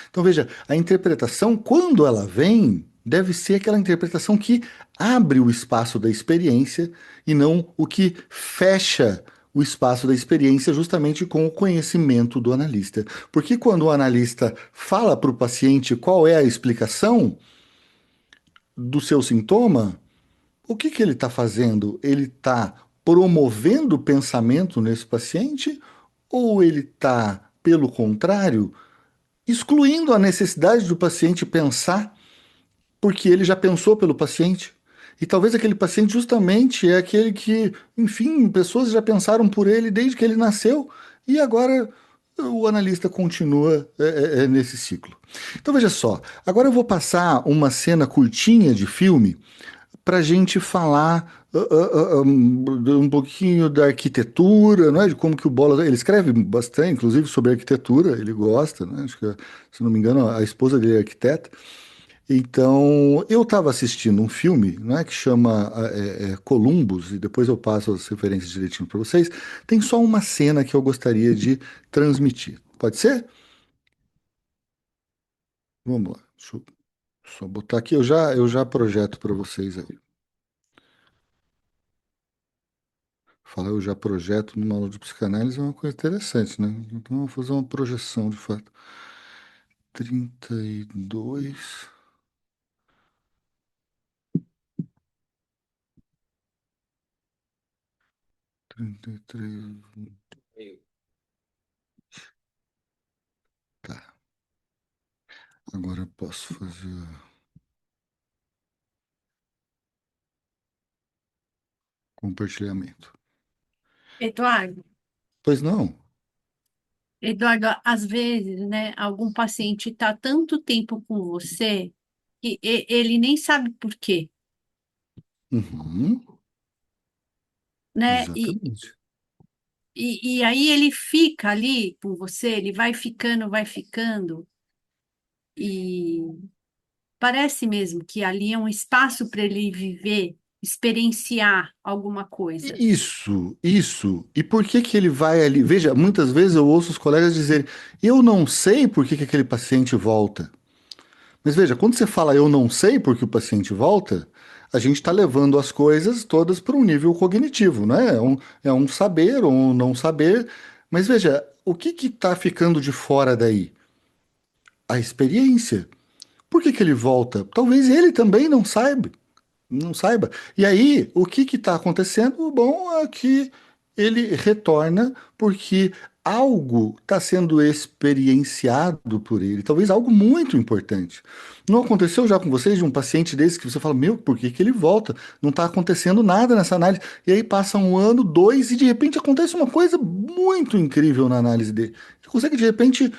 Então, veja, a interpretação, quando ela vem, deve ser aquela interpretação que abre o espaço da experiência e não o que fecha o espaço da experiência justamente com o conhecimento do analista. Porque quando o analista fala para o paciente qual é a explicação do seu sintoma, o que que ele está fazendo? Ele está promovendo o pensamento nesse paciente ou ele está, pelo contrário, excluindo a necessidade do paciente pensar porque ele já pensou pelo paciente? E talvez aquele paciente justamente é aquele que, enfim, pessoas já pensaram por ele desde que ele nasceu e agora o analista continua nesse ciclo. Então veja só, agora eu vou passar uma cena curtinha de filme para a gente falar um pouquinho da arquitetura, não é? De como que o Bola ele escreve bastante, inclusive sobre arquitetura, ele gosta, né? Acho que, se não me engano, a esposa dele é arquiteta. Então, eu estava assistindo um filme, né, que chama Columbus, e depois eu passo as referências direitinho para vocês. Tem só uma cena que eu gostaria de transmitir. Pode ser? Vamos lá. Deixa eu só botar aqui. Eu já projeto para vocês aí. Falar eu já projeto numa aula de psicanálise é uma coisa interessante, né? Então, vamos fazer uma projeção de fato. 32, 33. Tá. Agora eu posso fazer compartilhamento. Eduardo, Pois não? Eduardo, às vezes, né, algum paciente está tanto tempo com você que ele nem sabe por quê, Uhum, né? exatamente. E aí ele fica ali com você, ele vai ficando, e parece mesmo que ali é um espaço para ele viver, experienciar alguma coisa. Isso, isso. E por que que ele vai ali? Veja, muitas vezes eu ouço os colegas dizerem, eu não sei por que que aquele paciente volta. Mas veja, quando você fala eu não sei por que o paciente volta, a gente está levando as coisas todas para um nível cognitivo, né? É um saber ou um não saber. Mas veja, o que está ficando de fora daí? A experiência. Por que que ele volta? Talvez ele também não saiba. Não saiba. E aí, o que está acontecendo? O bom é que ele retorna porque algo está sendo experienciado por ele, talvez algo muito importante. Não aconteceu já com vocês de um paciente desse que você fala, meu, por que que ele volta? Não está acontecendo nada nessa análise. E aí passa um ano, dois, e de repente acontece uma coisa muito incrível na análise dele. Você consegue, de repente,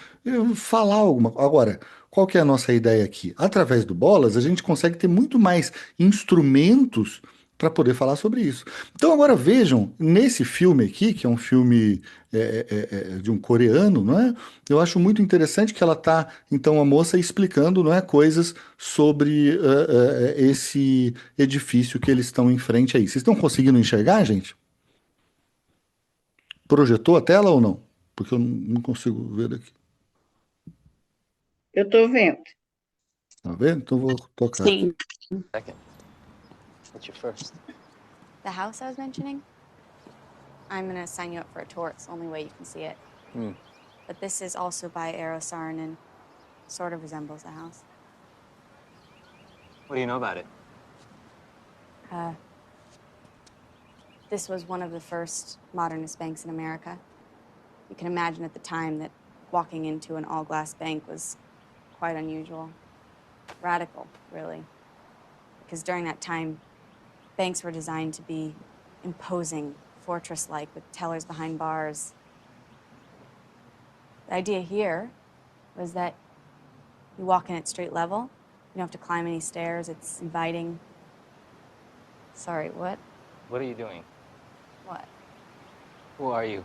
falar alguma coisa. Agora, qual que é a nossa ideia aqui? Através do Bolas, a gente consegue ter muito mais instrumentos para poder falar sobre isso. Então, agora vejam, nesse filme aqui, que é um filme de um coreano, não é? Eu acho muito interessante que ela está, então, a moça explicando, não é, coisas sobre esse edifício que eles estão em frente aí. Vocês estão conseguindo enxergar, gente? Projetou a tela ou não? Porque eu não consigo ver daqui. Eu tô vendo. Tá vendo? Então, eu vou tocar aqui. Sim. Second. What's your first? The house I was mentioning? I'm gonna sign you up for a tour. It's the only way you can see it. But this is also by Eero Saarinen. Sort of resembles the house. What do you know about it? This was one of the first modernist banks in America. You can imagine at the time that walking into an all-glass bank was quite unusual. Radical, really. Because during that time, banks were designed to be imposing, fortress-like, with tellers behind bars. The idea here was that you walk in at street level. You don't have to climb any stairs. It's inviting. Sorry, what? What are you doing? What? Who are you?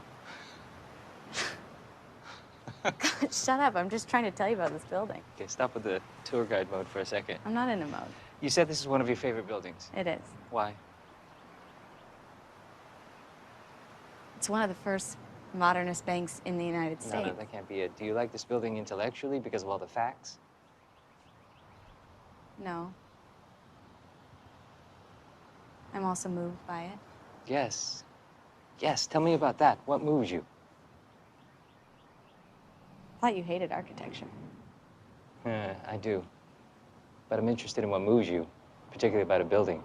God, shut up. I'm just trying to tell you about this building. Okay, stop with the tour guide mode for a second. I'm not in a mode. You said this is one of your favorite buildings. It is. Why? It's one of the first modernist banks in the United States. No, that can't be it. Do you like this building intellectually because of all the facts? No. I'm also moved by it. Yes. Yes, tell me about that. What moves you? I thought you hated architecture. I do. But I'm interested in what moves you, particularly about a building.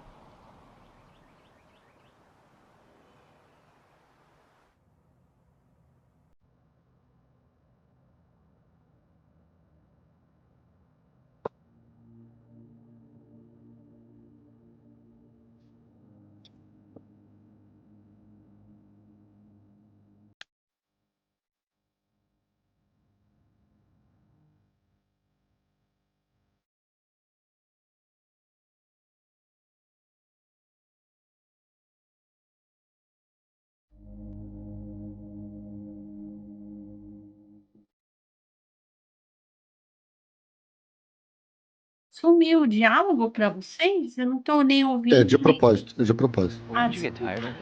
Sumiu o diálogo para vocês? Eu não estou nem É ouvindo. de propósito, é de propósito. Did you get tired of it?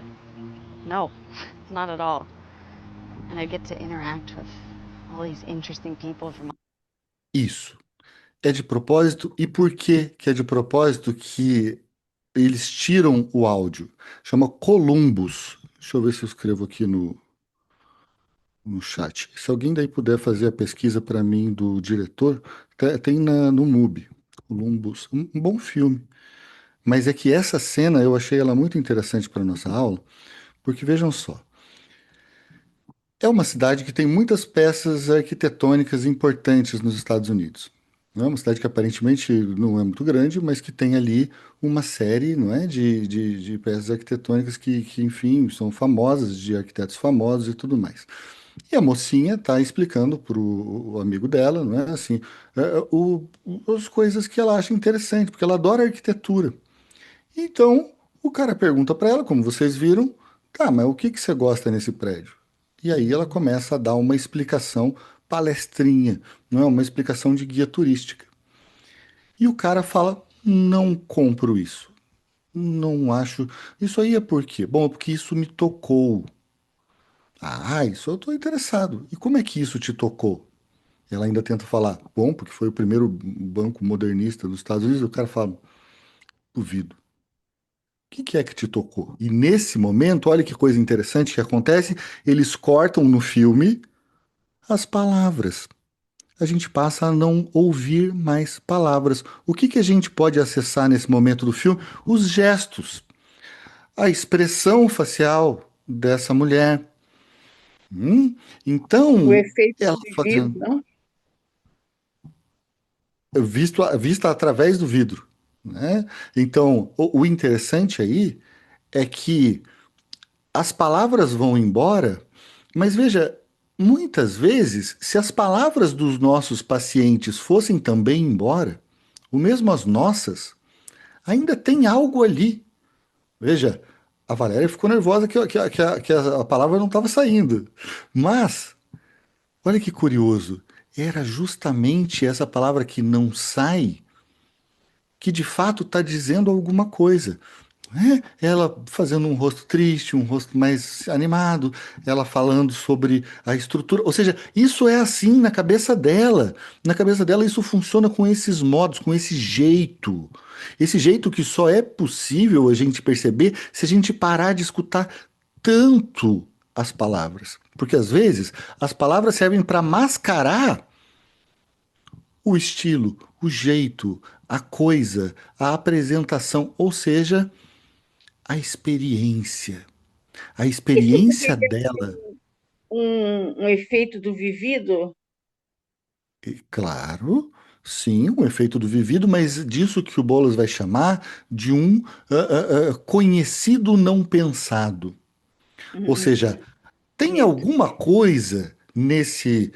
No, not at all. And I get to interact with all these interesting people from. Isso. É de propósito. E por que que é de propósito que eles tiram o áudio? Chama Columbus. Deixa eu ver se eu escrevo aqui no chat. Se alguém daí puder fazer a pesquisa para mim do diretor, tem no MUBI. Columbus. Um bom filme. Mas é que essa cena eu achei ela muito interessante para nossa aula, porque vejam só. É uma cidade que tem muitas peças arquitetônicas importantes nos Estados Unidos. Não é uma cidade que aparentemente não é muito grande, mas que tem ali uma série, não é, de peças arquitetônicas que, enfim, são famosas, de arquitetos famosos e tudo mais. E a mocinha está explicando para o amigo dela, não é assim, as coisas que ela acha interessante, porque ela adora arquitetura. Então, o cara pergunta para ela, como vocês viram, tá, mas o que que você gosta nesse prédio? E aí ela começa a dar uma explicação palestrinha, não é uma explicação de guia turística. E o cara fala, não compro isso. Não acho. Isso aí é por quê? Bom, é porque isso me tocou. Ah, isso eu estou interessado. E como é que isso te tocou? Ela ainda tenta falar, bom, porque foi o primeiro banco modernista dos Estados Unidos. O cara fala, duvido. O que que é que te tocou? E nesse momento, olha que coisa interessante que acontece, eles cortam no filme as palavras. A gente passa a não ouvir mais palavras. O que que a gente pode acessar nesse momento do filme? Os gestos, a expressão facial dessa mulher. O Então, efeito ela vivido, fazendo, não? vista através do vidro, né? Então, o interessante aí é que as palavras vão embora, mas veja, muitas vezes, se as palavras dos nossos pacientes fossem também embora, ou mesmo as nossas, ainda tem algo ali. Veja, a Valéria ficou nervosa que a palavra não estava saindo. Mas, olha que curioso, era justamente essa palavra que não sai que de fato está dizendo alguma coisa. Né? Ela fazendo um rosto triste, um rosto mais animado, ela falando sobre a estrutura. Ou seja, isso é assim na cabeça dela. Na cabeça dela, isso funciona com esses modos, com esse jeito. Esse jeito que só é possível a gente perceber se a gente parar de escutar tanto as palavras. Porque às vezes as palavras servem para mascarar o estilo, o jeito, a coisa, a apresentação, ou seja, a experiência. A E você experiência teria dela, um efeito do vivido? claro, Sim, um efeito do vivido, mas disso que o Bolas vai chamar de um conhecido não pensado. Ou seja, tem Eita. alguma coisa nesse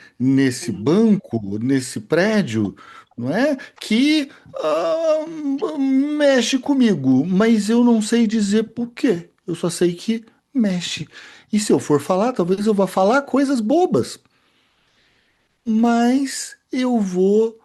banco, nesse prédio, não é? Que mexe comigo, mas eu não sei dizer por quê. Eu só sei que mexe. E se eu for falar, talvez eu vá falar coisas bobas, mas eu vou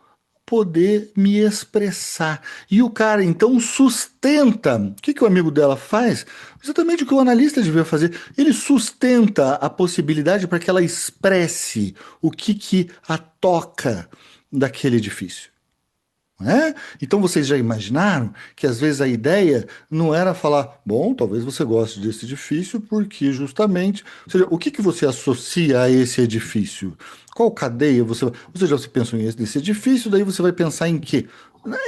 poder me expressar. E o cara então sustenta. O que que o amigo dela faz? Exatamente o que o analista devia fazer. Ele sustenta a possibilidade para que ela expresse o que a toca daquele edifício. Não é? Então vocês já imaginaram que às vezes a ideia não era falar, bom, talvez você goste desse edifício porque justamente, ou seja, o que que você associa a esse edifício? Qual cadeia você já se pensou nesse edifício, daí você vai pensar em quê?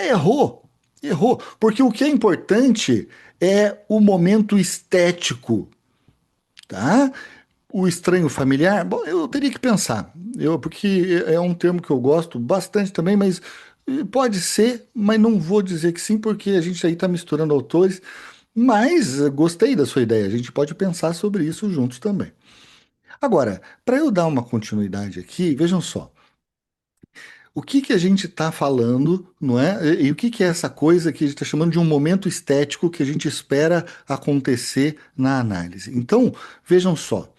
Errou, errou, porque o que é importante é o momento estético, tá? O estranho familiar, bom, eu teria que pensar, porque é um termo que eu gosto bastante também, mas pode ser, mas não vou dizer que sim, porque a gente aí está misturando autores, mas gostei da sua ideia, a gente pode pensar sobre isso juntos também. Agora, para eu dar uma continuidade aqui, vejam só, o que que a gente está falando, não é? E o que que é essa coisa que a gente está chamando de um momento estético que a gente espera acontecer na análise? Então, vejam só.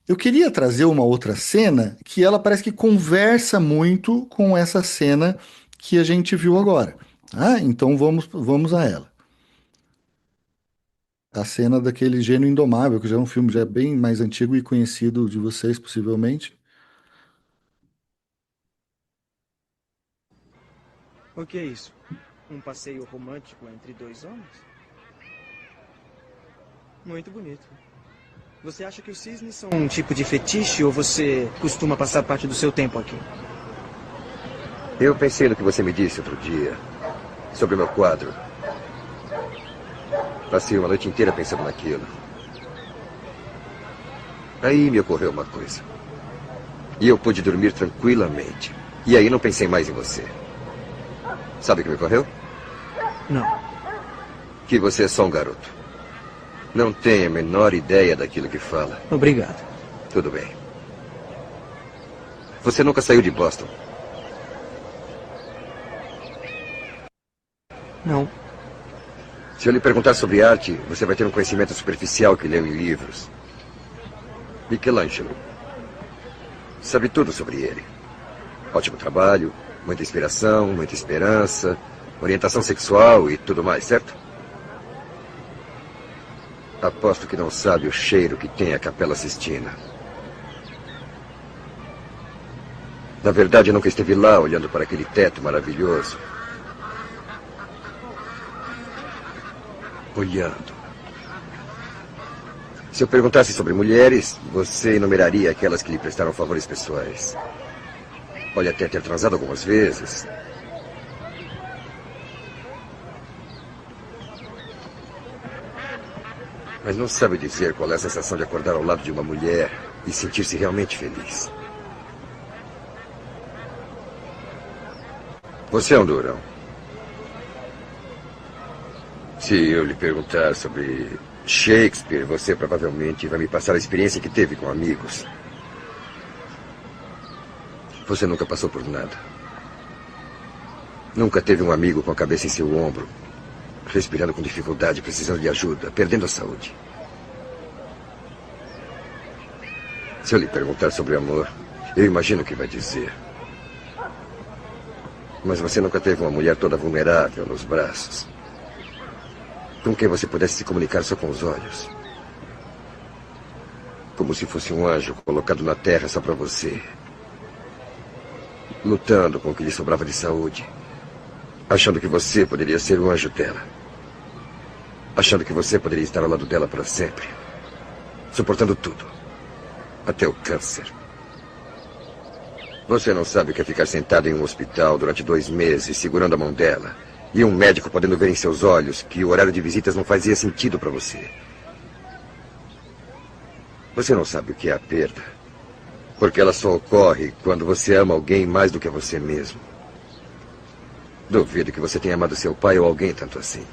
Eu queria trazer uma outra cena que ela parece que conversa muito com essa cena que a gente viu agora. Ah, então vamos a ela. A cena daquele Gênio Indomável, que já é um filme já bem mais antigo e conhecido de vocês, possivelmente. O que é isso? Um passeio romântico entre dois homens? Muito bonito. Você acha que os cisnes são um tipo de fetiche ou você costuma passar parte do seu tempo aqui? Eu pensei no que você me disse outro dia, sobre o meu quadro. Passei uma noite inteira pensando naquilo. Aí me ocorreu uma coisa. E eu pude dormir tranquilamente. E aí não pensei mais em você. Sabe o que me ocorreu? Não. Que você é só um garoto. Não tem a menor ideia daquilo que fala. Obrigado. Tudo bem. Você nunca saiu de Boston? Não. Se eu lhe perguntar sobre arte, você vai ter um conhecimento superficial que leu em livros. Michelangelo. Sabe tudo sobre ele. Ótimo trabalho, muita inspiração, muita esperança, orientação sexual e tudo mais, certo? Aposto que não sabe o cheiro que tem a Capela Sistina. Na verdade, eu nunca esteve lá olhando para aquele teto maravilhoso. Olhando. Se eu perguntasse sobre mulheres, você enumeraria aquelas que lhe prestaram favores pessoais. Pode até ter transado algumas vezes. Mas não sabe dizer qual é a sensação de acordar ao lado de uma mulher e sentir-se realmente feliz. Você é um durão. Se eu lhe perguntar sobre Shakespeare, você provavelmente vai me passar a experiência que teve com amigos. Você nunca passou por nada. Nunca teve um amigo com a cabeça em seu ombro, respirando com dificuldade, precisando de ajuda, perdendo a saúde. Se eu lhe perguntar sobre amor, eu imagino o que vai dizer. Mas você nunca teve uma mulher toda vulnerável nos braços, com quem você pudesse se comunicar só com os olhos. Como se fosse um anjo colocado na terra só para você. Lutando com o que lhe sobrava de saúde. Achando que você poderia ser o anjo dela. Achando que você poderia estar ao lado dela para sempre. Suportando tudo. Até o câncer. Você não sabe o que é ficar sentado em um hospital durante 2 meses, segurando a mão dela. E um médico podendo ver em seus olhos que o horário de visitas não fazia sentido para você. Você não sabe o que é a perda. Porque ela só ocorre quando você ama alguém mais do que você mesmo. Duvido que você tenha amado seu pai ou alguém tanto assim.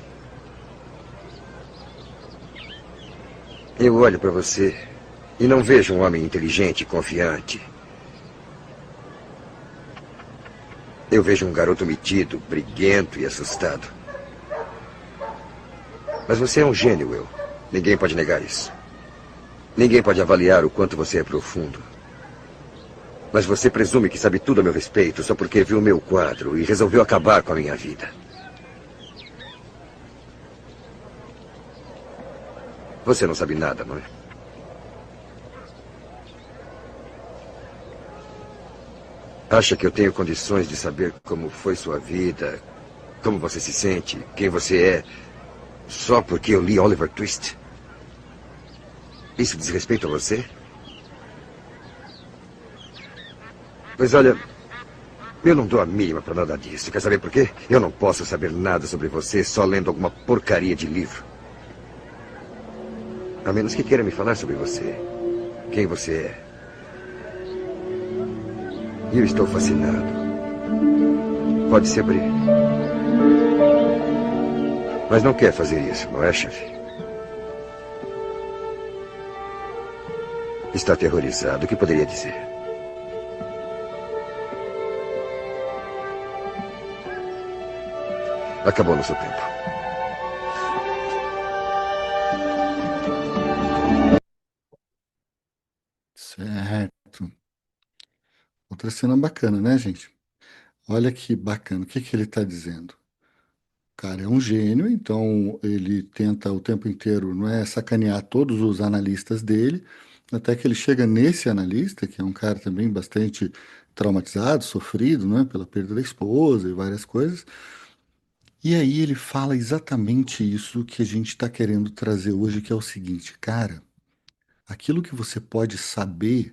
Eu olho para você e não vejo um homem inteligente e confiante. Eu vejo um garoto metido, briguento e assustado. Mas você é um gênio, Will. Ninguém pode negar isso. Ninguém pode avaliar o quanto você é profundo. Mas você presume que sabe tudo a meu respeito só porque viu meu quadro e resolveu acabar com a minha vida. Você não sabe nada, não é? Acha que eu tenho condições de saber como foi sua vida, como você se sente, quem você é, só porque eu li Oliver Twist? Isso diz respeito a você? Pois olha, eu não dou a mínima para nada disso. Quer saber por quê? Eu não posso saber nada sobre você só lendo alguma porcaria de livro. A menos que queira me falar sobre você, quem você é. E eu estou fascinado. Pode se abrir. Mas não quer fazer isso, não é, chefe? Está aterrorizado. O que poderia dizer? Acabou nosso tempo. Certo. Outra cena bacana, né, gente? Olha que bacana. O que que ele está dizendo? O cara é um gênio, então ele tenta o tempo inteiro, não é, sacanear todos os analistas dele, até que ele chega nesse analista, que é um cara também bastante traumatizado, sofrido, não é, pela perda da esposa e várias coisas. E aí ele fala exatamente isso que a gente está querendo trazer hoje, que é o seguinte, cara, aquilo que você pode saber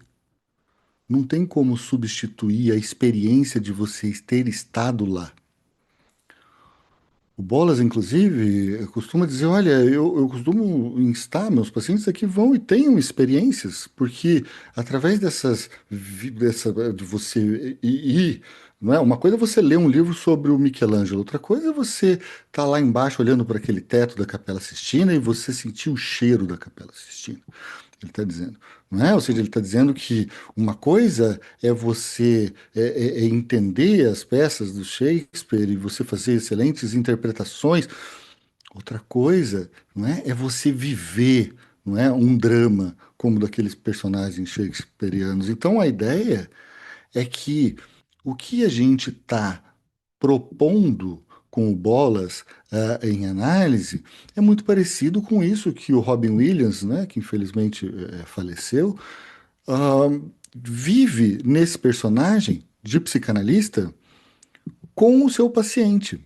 não tem como substituir a experiência de vocês ter estado lá. O Bolas, inclusive, costuma dizer: olha, eu costumo instar meus pacientes a que vão e tenham experiências, porque através de você ir, não é? Uma coisa é você ler um livro sobre o Michelangelo, outra coisa é você estar lá embaixo olhando para aquele teto da Capela Sistina e você sentir o cheiro da Capela Sistina. Ele está dizendo, não é? Ou seja, ele está dizendo que uma coisa é você entender as peças do Shakespeare e você fazer excelentes interpretações. Outra coisa, não é, é você viver, não é, um drama como daqueles personagens shakespearianos. Então a ideia é que o que a gente está propondo com o Bolas em análise é muito parecido com isso que o Robin Williams, né, que infelizmente faleceu, ah, vive nesse personagem de psicanalista com o seu paciente.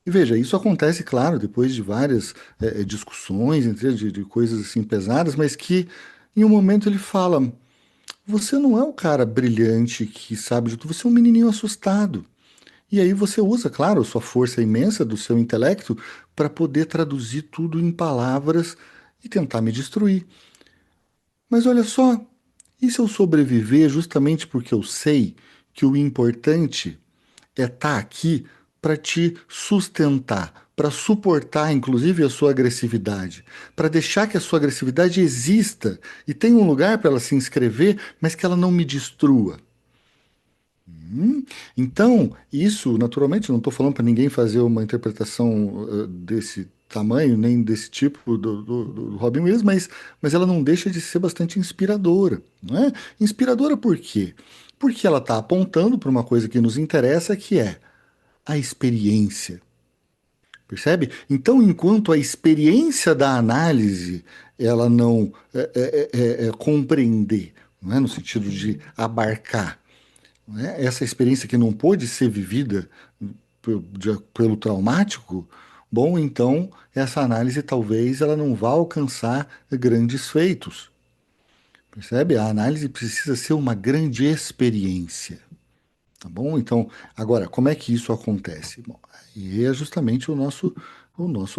E veja, isso acontece, claro, depois de várias discussões de coisas assim pesadas, mas que em um momento ele fala: você não é um cara brilhante que sabe de tudo, você é um menininho assustado. E aí você usa, claro, sua força imensa do seu intelecto para poder traduzir tudo em palavras e tentar me destruir. Mas olha só, e se eu sobreviver justamente porque eu sei que o importante é estar aqui para te sustentar, para suportar inclusive a sua agressividade, para deixar que a sua agressividade exista e tenha um lugar para ela se inscrever, mas que ela não me destrua. Então, isso, naturalmente, não estou falando para ninguém fazer uma interpretação desse tamanho, nem desse tipo do Robin Williams, mas ela não deixa de ser bastante inspiradora, não é? Inspiradora por quê? Porque ela está apontando para uma coisa que nos interessa, que é a experiência. Percebe? Então, enquanto a experiência da análise ela não compreender, não é? No sentido de abarcar, né, essa experiência que não pôde ser vivida pelo traumático, bom, então essa análise talvez ela não vá alcançar grandes feitos. Percebe? A análise precisa ser uma grande experiência. Tá bom? Então, agora, como é que isso acontece? Bom, aí é justamente o nosso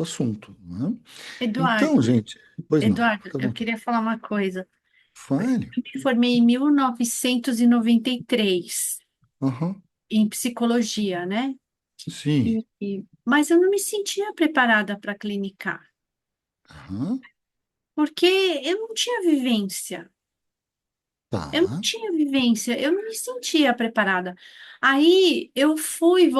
assunto, né? Então, Eduardo, gente, pois não, Eduardo, tá eu bom. queria falar uma coisa. Fale. Eu me formei em 1993 Aham, em psicologia, né? Sim. Mas eu não me sentia preparada para clinicar, Aham. porque eu não tinha vivência. Eu não Tá. tinha vivência, eu não me sentia preparada. Aí eu fui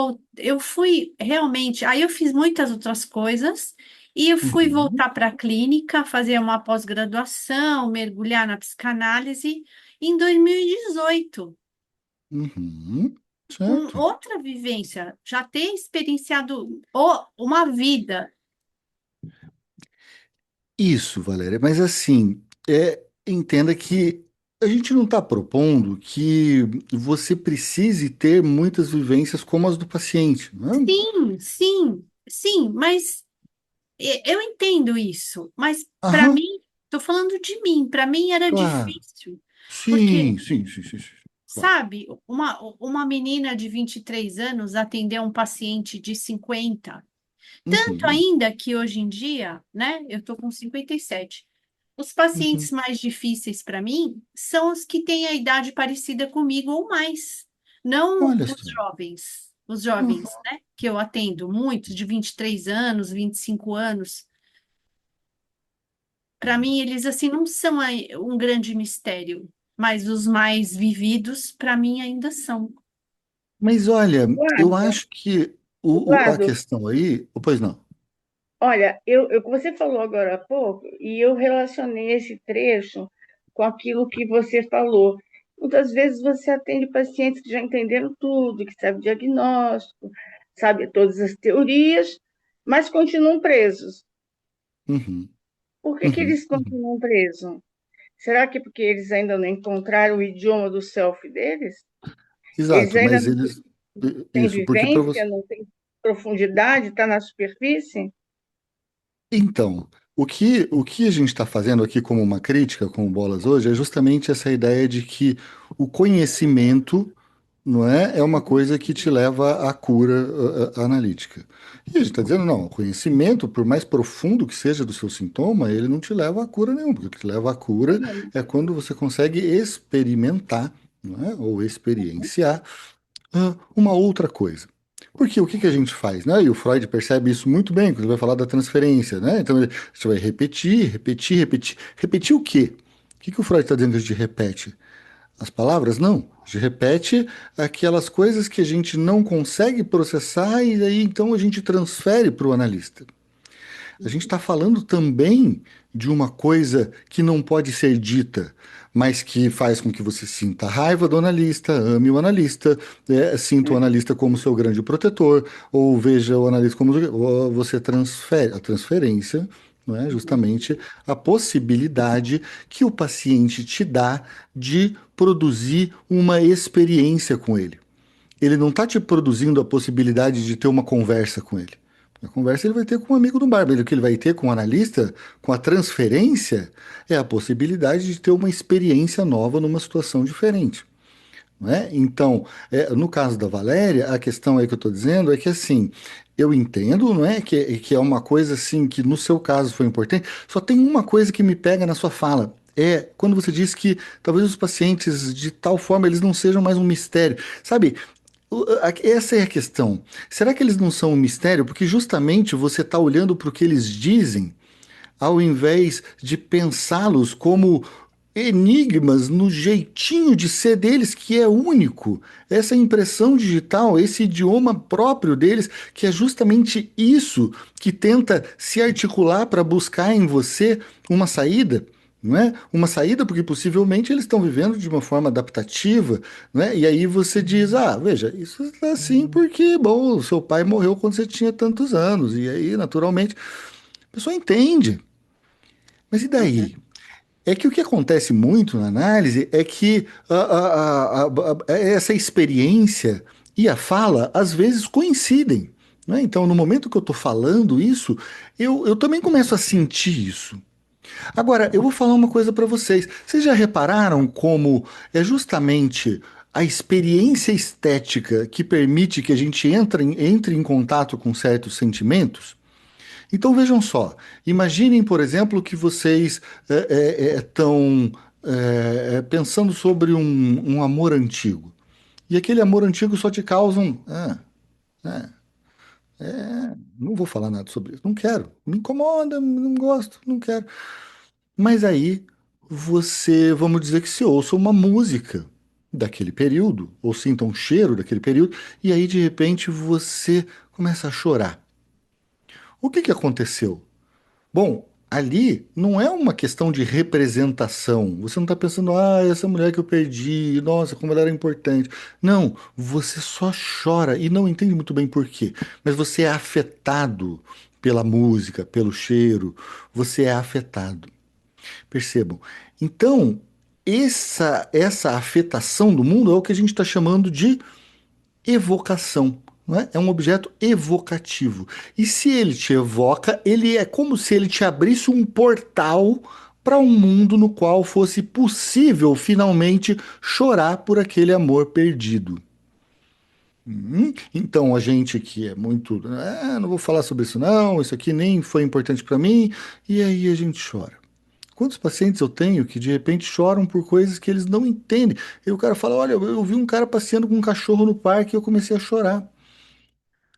realmente, aí eu fiz muitas outras coisas e eu fui Uhum. voltar para a clínica, fazer uma pós-graduação, mergulhar na psicanálise em 2018, Uhum. com Certo. outra vivência, já ter experienciado uma vida. Isso, Valéria, mas assim, entenda que a gente não está propondo que você precise ter muitas vivências como as do paciente, não é? Sim, sim, sim, mas eu entendo isso, mas para Aham, mim, estou falando de mim, para mim era claro. difícil, porque, Sim, sim, sim, sim, sim. Claro. sabe, uma menina de 23 anos atender um paciente de 50, tanto Uhum, ainda que hoje em dia, né, eu estou com 57. Os pacientes uhum. mais difíceis para mim são os que têm a idade parecida comigo ou mais, não Olha os só. jovens. Os Uhum. jovens, né, que eu atendo, muitos de 23 anos, 25 anos. Para mim, eles assim não são um grande mistério, mas os mais vividos, para mim, ainda são. Mas olha, eu Eduardo, acho que a Eduardo, questão aí, pois não. olha, você falou agora há pouco e eu relacionei esse trecho com aquilo que você falou. Muitas vezes você atende pacientes que já entenderam tudo, que sabem o diagnóstico, sabe todas as teorias, mas continuam presos. Uhum, Por que que uhum, eles uhum. continuam presos? Será que é porque eles ainda não encontraram o idioma do self deles? Eles Exato, ainda mas não eles, têm isso, porque para vivência, você. não têm profundidade, está na superfície? Então, o que a gente está fazendo aqui como uma crítica com o Bolas hoje é justamente essa ideia de que o conhecimento, não é uma coisa que te leva à cura analítica. E a gente está dizendo, não, o conhecimento, por mais profundo que seja do seu sintoma, ele não te leva a cura nenhuma, porque o que te leva à cura é quando você consegue experimentar, não é? Ou experienciar uma outra coisa. Porque o que que a gente faz, né? E o Freud percebe isso muito bem quando ele vai falar da transferência, né? Então você vai repetir, repetir, repetir. Repetir o quê? O que que o Freud está dizendo que a gente repete? As palavras? Não. A gente repete aquelas coisas que a gente não consegue processar e aí então a gente transfere para o analista. A gente está falando também de uma coisa que não pode ser dita, mas que faz com que você sinta raiva do analista, ame o analista, sinta o analista como seu grande protetor, ou veja o analista como ou você transfere a transferência, não é? Justamente a possibilidade que o paciente te dá de produzir uma experiência com ele. Ele não está te produzindo a possibilidade de ter uma conversa com ele. A conversa ele vai ter com um amigo do bar, mas o que ele vai ter com o analista, com a transferência, é a possibilidade de ter uma experiência nova numa situação diferente. Não é? Então, no caso da Valéria, a questão aí que eu estou dizendo é que assim, eu entendo, não é? Que é uma coisa assim que no seu caso foi importante. Só tem uma coisa que me pega na sua fala. É quando você diz que talvez os pacientes de tal forma eles não sejam mais um mistério. Sabe, essa é a questão. Será que eles não são um mistério? Porque justamente você está olhando para o que eles dizem, ao invés de pensá-los como enigmas no jeitinho de ser deles, que é único. Essa impressão digital, esse idioma próprio deles, que é justamente isso que tenta se articular para buscar em você uma saída. Não é? Uma saída, porque possivelmente eles estão vivendo de uma forma adaptativa, não é? E aí você diz: ah, veja, isso é assim porque, bom, o seu pai morreu quando você tinha tantos anos, e aí, naturalmente, a pessoa entende. Mas e daí? É que o que acontece muito na análise é que essa experiência e a fala às vezes coincidem. Né? Então, no momento que eu estou falando isso, eu também começo a sentir isso. Agora, eu vou falar uma coisa para vocês. Vocês já repararam como é justamente a experiência estética que permite que a gente entre em contato com certos sentimentos? Então vejam só, imaginem, por exemplo, que vocês estão pensando sobre um amor antigo. E aquele amor antigo só te causa um. Não vou falar nada sobre isso, não quero. Me incomoda, não gosto, não quero. Mas aí você, vamos dizer que se ouça uma música daquele período, ou sinta um cheiro daquele período, e aí de repente você começa a chorar. O que que aconteceu? Bom, ali não é uma questão de representação. Você não está pensando, essa mulher que eu perdi, nossa, como ela era importante. Não, você só chora e não entende muito bem por quê. Mas você é afetado pela música, pelo cheiro, você é afetado. Percebam. Então, essa afetação do mundo é o que a gente está chamando de evocação. Não é? É um objeto evocativo. E se ele te evoca, ele é como se ele te abrisse um portal para um mundo no qual fosse possível finalmente chorar por aquele amor perdido. Então, a gente que é muito. Não vou falar sobre isso, não, isso aqui nem foi importante para mim, e aí a gente chora. Quantos pacientes eu tenho que de repente choram por coisas que eles não entendem? E o cara fala: Olha, eu vi um cara passeando com um cachorro no parque e eu comecei a chorar.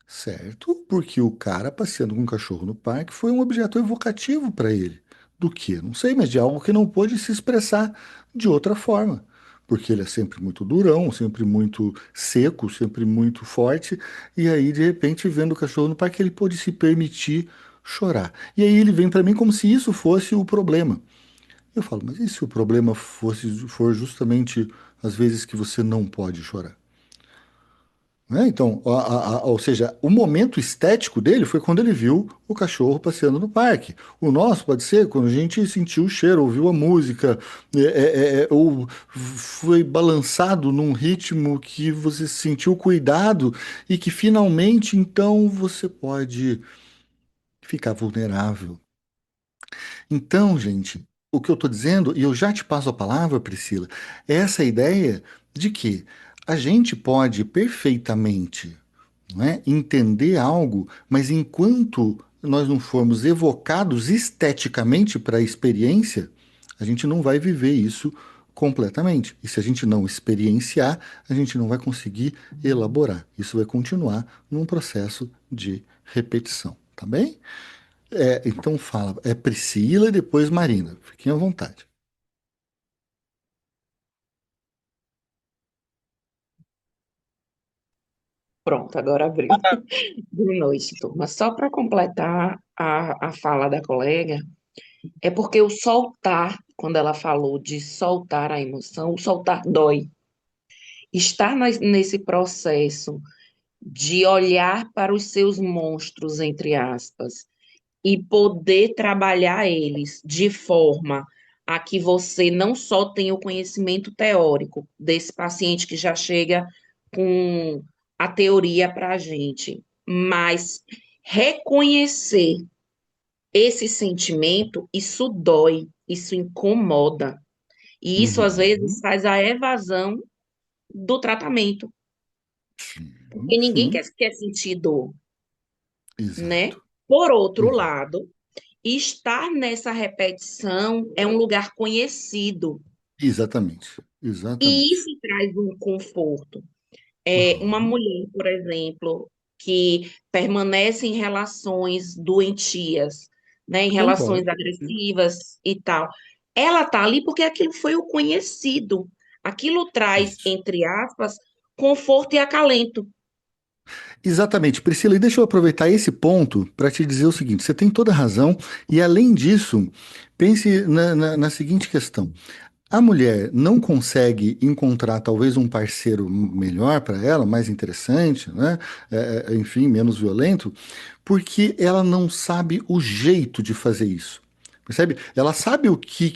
Certo? Porque o cara passeando com um cachorro no parque foi um objeto evocativo para ele. Do que? Não sei, mas de algo que não pôde se expressar de outra forma. Porque ele é sempre muito durão, sempre muito seco, sempre muito forte. E aí, de repente, vendo o cachorro no parque, ele pôde se permitir chorar. E aí ele vem para mim como se isso fosse o problema. Eu falo, mas e se o problema for justamente as vezes que você não pode chorar? Né? Então, ou seja, o momento estético dele foi quando ele viu o cachorro passeando no parque. O nosso pode ser quando a gente sentiu o cheiro, ouviu a música, ou foi balançado num ritmo que você sentiu cuidado e que finalmente, então, você pode ficar vulnerável. Então, gente, o que eu estou dizendo, e eu já te passo a palavra, Priscila, é essa ideia de que a gente pode perfeitamente, não é, entender algo, mas enquanto nós não formos evocados esteticamente para a experiência, a gente não vai viver isso completamente. E se a gente não experienciar, a gente não vai conseguir elaborar. Isso vai continuar num processo de repetição, tá bem? Então fala, é Priscila e depois Marina. Fiquem à vontade. Pronto, agora abriu. Boa noite, turma. Só para completar a fala da colega, é porque o soltar, quando ela falou de soltar a emoção, o soltar dói. Estar nesse processo de olhar para os seus monstros, entre aspas, e poder trabalhar eles de forma a que você não só tenha o conhecimento teórico desse paciente que já chega com a teoria para a gente, mas reconhecer esse sentimento, isso dói, isso incomoda. E isso, às vezes, Uhum. faz a evasão do tratamento, Sim, porque ninguém sim, quer sentir dor, né? exato. Por outro Uhum. lado, estar nessa repetição é um lugar conhecido. Exatamente, E exatamente. isso traz um conforto. Uma Aham. mulher, por exemplo, que permanece em relações doentias, né, em relações Concordo. agressivas e tal, ela está ali porque aquilo foi o conhecido. Aquilo traz, Isso. entre aspas, conforto e acalento. Exatamente, Priscila, e deixa eu aproveitar esse ponto para te dizer o seguinte: você tem toda a razão, e além disso, pense na seguinte questão. A mulher não consegue encontrar talvez um parceiro melhor para ela, mais interessante, né? Enfim, menos violento, porque ela não sabe o jeito de fazer isso. Percebe? Ela sabe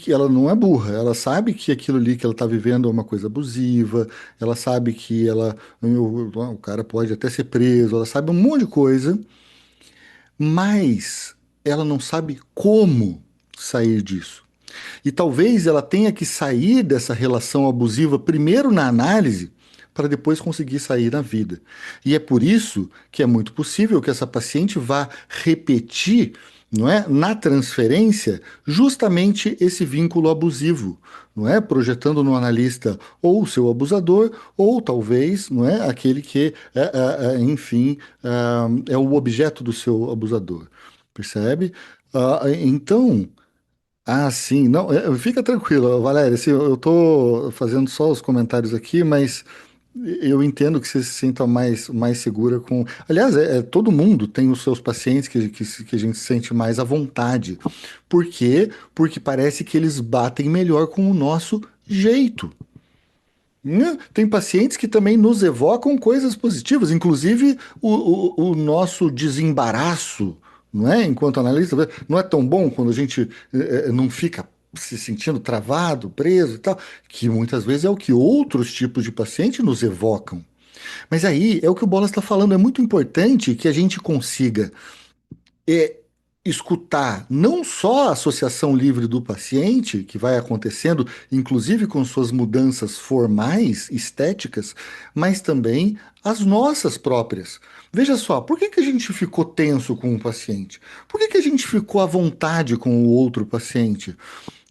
ela não é burra, ela sabe que aquilo ali que ela está vivendo é uma coisa abusiva, ela sabe que o cara pode até ser preso, ela sabe um monte de coisa, mas ela não sabe como sair disso. E talvez ela tenha que sair dessa relação abusiva primeiro na análise, para depois conseguir sair na vida. E é por isso que é muito possível que essa paciente vá repetir não é? Na transferência, justamente esse vínculo abusivo, não é? Projetando no analista ou o seu abusador, ou talvez, não é? Aquele que, enfim, é o objeto do seu abusador, percebe? Então, sim, não, fica tranquilo, Valéria, assim, eu estou fazendo só os comentários aqui, mas eu entendo que você se sinta mais segura com. Aliás, todo mundo tem os seus pacientes que a gente se sente mais à vontade. Por quê? Porque parece que eles batem melhor com o nosso jeito. Né? Tem pacientes que também nos evocam coisas positivas, inclusive o nosso desembaraço, não é? Enquanto analista, não é tão bom quando a gente não fica se sentindo travado, preso e tal, que muitas vezes é o que outros tipos de paciente nos evocam. Mas aí é o que o Bolas está falando, é muito importante que a gente consiga é, escutar não só a associação livre do paciente, que vai acontecendo, inclusive com suas mudanças formais, estéticas, mas também as nossas próprias. Veja só, por que que a gente ficou tenso com o paciente? Por que que a gente ficou à vontade com o outro paciente?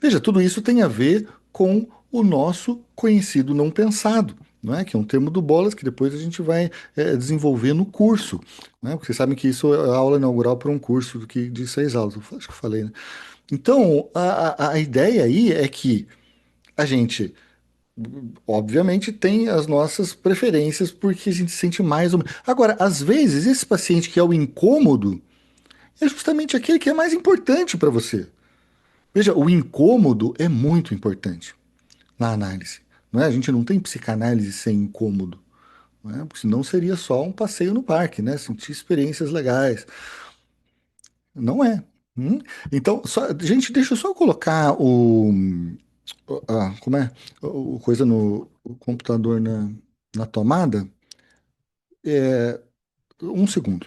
Veja, tudo isso tem a ver com o nosso conhecido não pensado, não é? Que é um termo do Bolas que depois a gente vai desenvolver no curso, né? Porque vocês sabem que isso é a aula inaugural para um curso de 6 aulas, acho que eu falei, né? Então, a ideia aí é que a gente, obviamente, tem as nossas preferências porque a gente sente mais ou menos. Agora, às vezes, esse paciente que é o incômodo é justamente aquele que é mais importante para você. Veja, o incômodo é muito importante na análise. Não é? A gente não tem psicanálise sem incômodo, não é? Porque senão seria só um passeio no parque, né? Sentir experiências legais. Não é. Hum? Então, gente, deixa eu só colocar como é? O coisa no o computador na tomada. É, um segundo.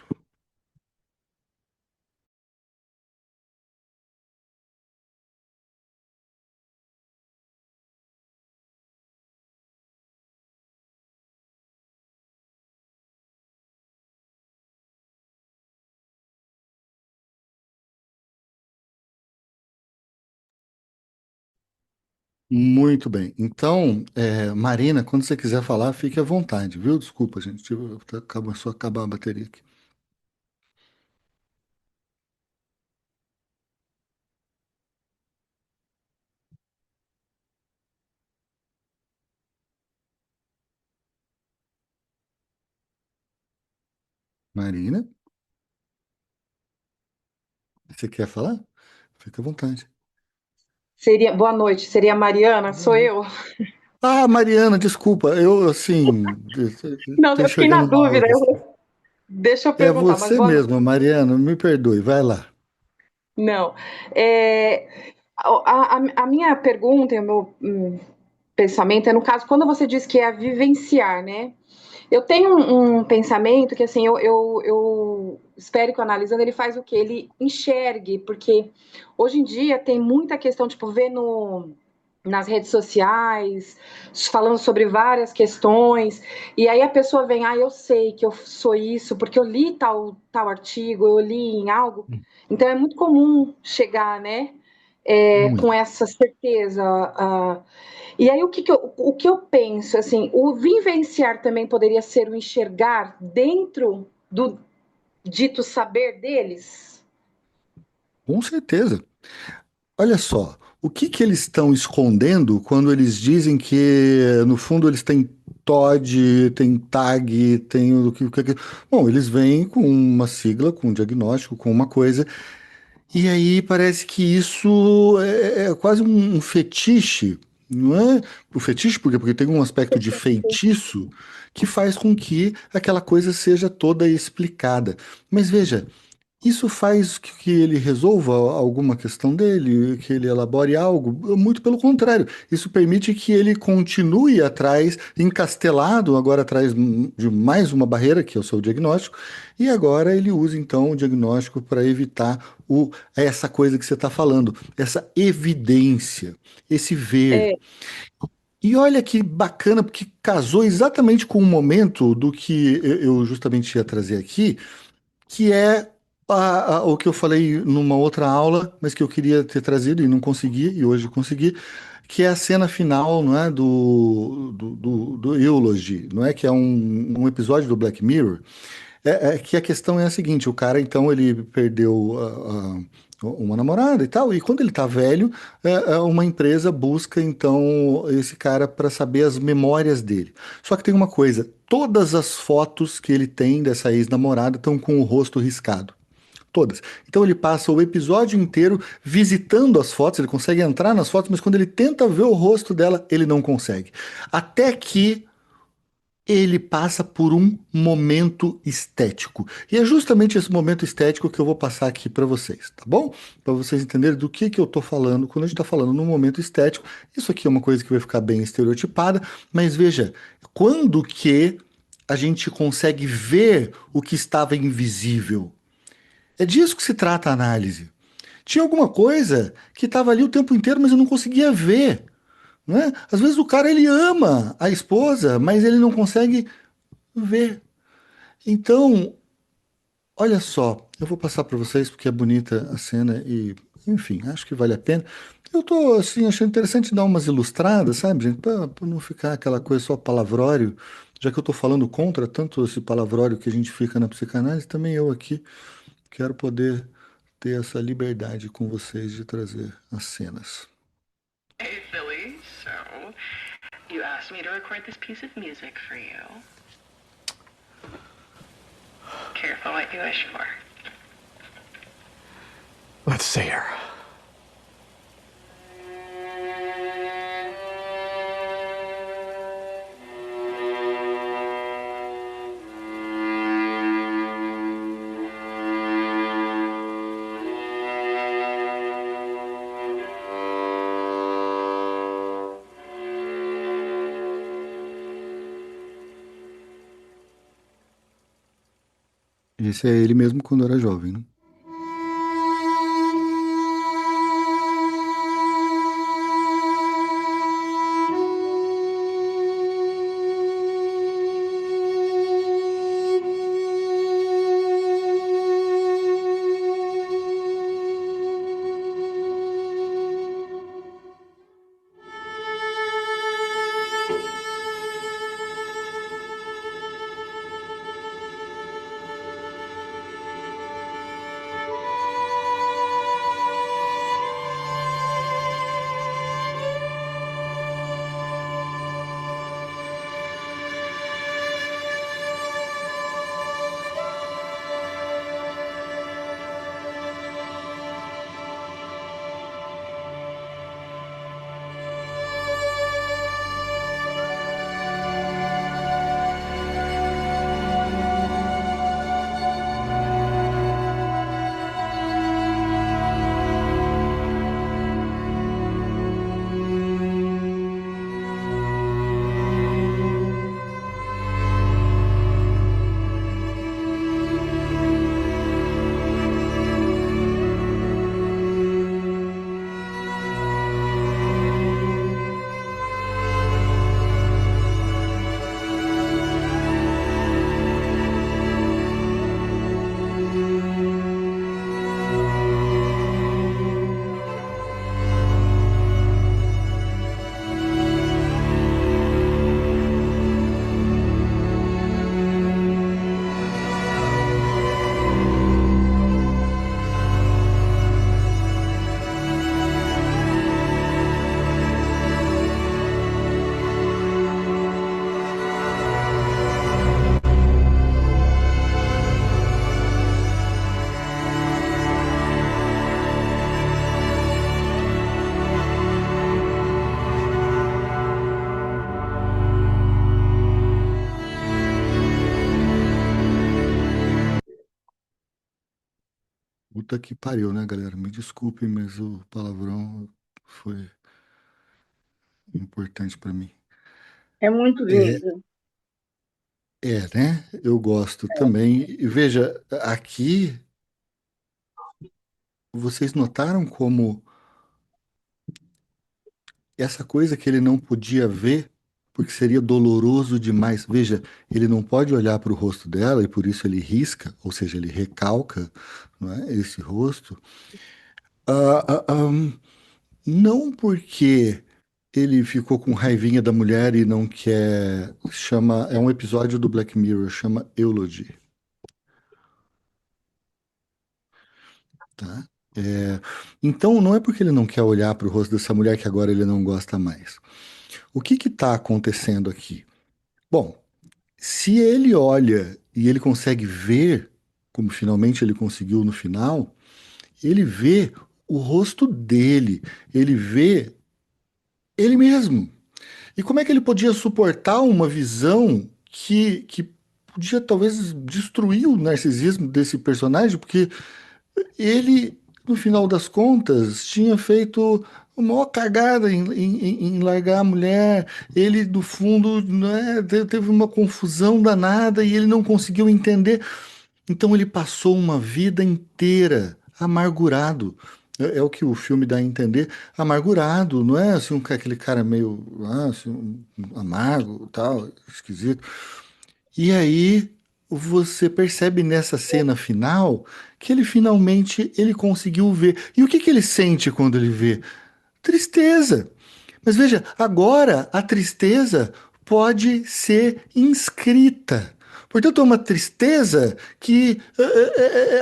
Muito bem. Então, Marina, quando você quiser falar, fique à vontade, viu? Desculpa, gente. Começou a acabar a bateria aqui. Marina, você quer falar? Fique à vontade. Boa noite, seria a Mariana, sou eu? Mariana, desculpa, eu assim, Não, tô eu fiquei na enxergando mal dúvida, você. deixa eu É perguntar, mas você boa mesma, noite. Mariana, me perdoe, vai lá. Não, é, a minha pergunta e o meu pensamento é, no caso, quando você diz que é vivenciar, né? Eu tenho um pensamento que, assim, eu espero que o analisando ele faz o quê? Ele enxergue, porque hoje em dia tem muita questão, tipo, ver nas redes sociais, falando sobre várias questões, e aí a pessoa vem, eu sei que eu sou isso, porque eu li tal artigo, eu li em algo, então é muito comum chegar, né, com Muito. essa certeza, e aí o que eu penso, assim, o vivenciar também poderia ser o enxergar dentro do dito saber deles? Com certeza. Olha só, o que que eles estão escondendo quando eles dizem que, no fundo, eles têm TOD, tem TAG, tem o que. Bom, eles vêm com uma sigla, com um diagnóstico, com uma coisa, e aí parece que isso é quase um fetiche, não é? O fetiche, por quê? Porque tem um aspecto de feitiço que faz com que aquela coisa seja toda explicada. Mas veja, isso faz que ele resolva alguma questão dele, que ele elabore algo? Muito pelo contrário. Isso permite que ele continue atrás, encastelado, agora atrás de mais uma barreira, que é o seu diagnóstico, e agora ele usa então o diagnóstico para evitar essa coisa que você está falando, essa evidência, esse ver. É, E olha que bacana, porque casou exatamente com o momento do que eu justamente ia trazer aqui, que é O que eu falei numa outra aula, mas que eu queria ter trazido e não consegui, e hoje consegui, que é a cena final, não é, do Eulogy, não é, que é um episódio do Black Mirror, é que a questão é a seguinte, o cara, então, ele perdeu uma namorada e tal, e quando ele tá velho, uma empresa busca, então, esse cara para saber as memórias dele. Só que tem uma coisa, todas as fotos que ele tem dessa ex-namorada estão com o rosto riscado. Todas. Então ele passa o episódio inteiro visitando as fotos, ele consegue entrar nas fotos, mas quando ele tenta ver o rosto dela, ele não consegue. Até que ele passa por um momento estético. E é justamente esse momento estético que eu vou passar aqui para vocês, tá bom? Para vocês entenderem do que eu tô falando quando a gente está falando num momento estético. Isso aqui é uma coisa que vai ficar bem estereotipada, mas veja, quando que a gente consegue ver o que estava invisível? É disso que se trata a análise. Tinha alguma coisa que estava ali o tempo inteiro, mas eu não conseguia ver, né? Às vezes o cara ele ama a esposa, mas ele não consegue ver. Então, olha só, eu vou passar para vocês porque é bonita a cena e, enfim, acho que vale a pena. Eu tô assim achando interessante dar umas ilustradas, sabe, gente, para não ficar aquela coisa só palavrório, já que eu tô falando contra tanto esse palavrório que a gente fica na psicanálise, também eu aqui quero poder ter essa liberdade com vocês de trazer as cenas. Hey, Philly. So, you asked me to record this piece of music for you. Careful what you wish for. Let's see her. Esse é ele mesmo quando era jovem, né? Puta que pariu, né, galera? Me desculpem, mas o palavrão foi importante para mim. É muito É, lindo. né? Eu gosto também. E veja, aqui vocês notaram como essa coisa que ele não podia ver, porque seria doloroso demais. Veja, ele não pode olhar para o rosto dela e por isso ele risca, ou seja, ele recalca, não é, esse rosto. Ah, ah, não porque ele ficou com raivinha da mulher e não quer. Chama, é um episódio do Black Mirror, chama Eulogy, tá? É, então não é porque ele não quer olhar para o rosto dessa mulher que agora ele não gosta mais. O que está acontecendo aqui? Bom, se ele olha e ele consegue ver, como finalmente ele conseguiu no final, ele vê o rosto dele, ele vê ele mesmo. E como é que ele podia suportar uma visão que podia talvez destruir o narcisismo desse personagem? Porque ele, no final das contas, tinha feito uma maior cagada em largar a mulher. Ele, no fundo, né, teve uma confusão danada e ele não conseguiu entender. Então ele passou uma vida inteira amargurado. É o que o filme dá a entender, amargurado, não é assim aquele cara meio assim, amargo, tal, esquisito. E aí você percebe nessa cena final que ele finalmente ele conseguiu ver. E o que que ele sente quando ele vê? Tristeza. Mas veja, agora a tristeza pode ser inscrita. Portanto, é uma tristeza que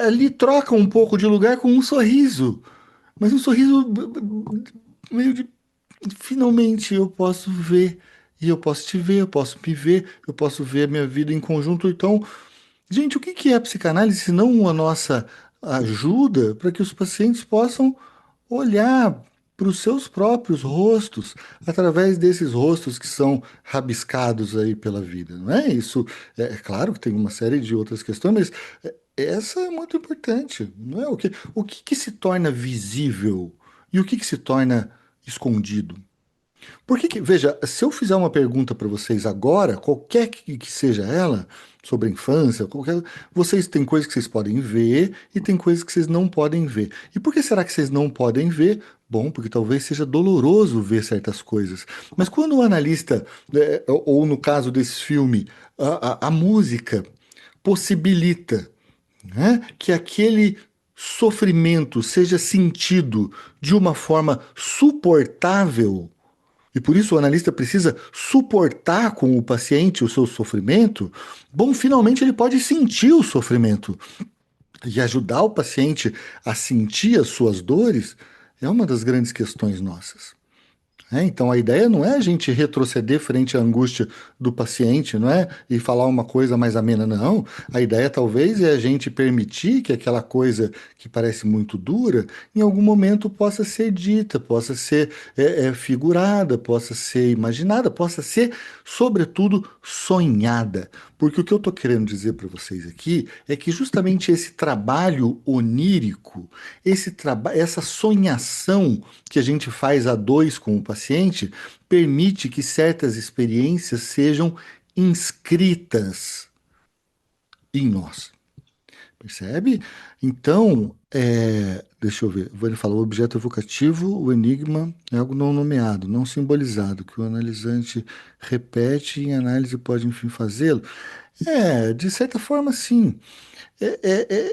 ali troca um pouco de lugar com um sorriso. Mas um sorriso meio de finalmente eu posso ver. E eu posso te ver, eu posso me ver, eu posso ver a minha vida em conjunto. Então, gente, o que que é a psicanálise se não a nossa ajuda para que os pacientes possam olhar para os seus próprios rostos, através desses rostos que são rabiscados aí pela vida, não é? Isso é claro que tem uma série de outras questões, mas essa é muito importante, não é? O que que se torna visível e o que que se torna escondido? Veja, se eu fizer uma pergunta para vocês agora, qualquer que seja ela, sobre a infância, vocês têm coisas que vocês podem ver e tem coisas que vocês não podem ver. E por que será que vocês não podem ver? Bom, porque talvez seja doloroso ver certas coisas. Mas quando o analista, ou no caso desse filme, a música possibilita, né, que aquele sofrimento seja sentido de uma forma suportável, e por isso o analista precisa suportar com o paciente o seu sofrimento. Bom, finalmente ele pode sentir o sofrimento e ajudar o paciente a sentir as suas dores é uma das grandes questões nossas. Então a ideia não é a gente retroceder frente à angústia do paciente, não é? E falar uma coisa mais amena, não. A ideia talvez é a gente permitir que aquela coisa que parece muito dura, em algum momento possa ser dita, possa ser figurada, possa ser imaginada, possa ser, sobretudo, sonhada. Porque o que eu estou querendo dizer para vocês aqui é que justamente esse trabalho onírico, essa sonhação que a gente faz a dois com o paciente, permite que certas experiências sejam inscritas em nós. Percebe? Então, deixa eu ver. Ele fala: o objeto evocativo, o enigma, é algo não nomeado, não simbolizado, que o analisante repete e em análise pode, enfim, fazê-lo. De certa forma, sim.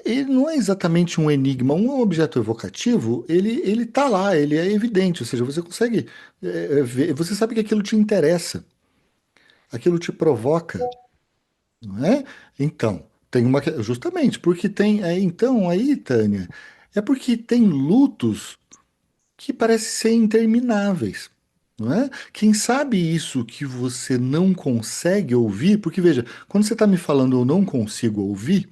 Ele não é exatamente um enigma. Um objeto evocativo, ele tá lá, ele é evidente, ou seja, você consegue ver, você sabe que aquilo te interessa, aquilo te provoca, não é? Então, tem justamente, porque tem, então, aí, Tânia, é porque tem lutos que parecem ser intermináveis. Não é? Quem sabe isso que você não consegue ouvir, porque veja, quando você está me falando eu não consigo ouvir,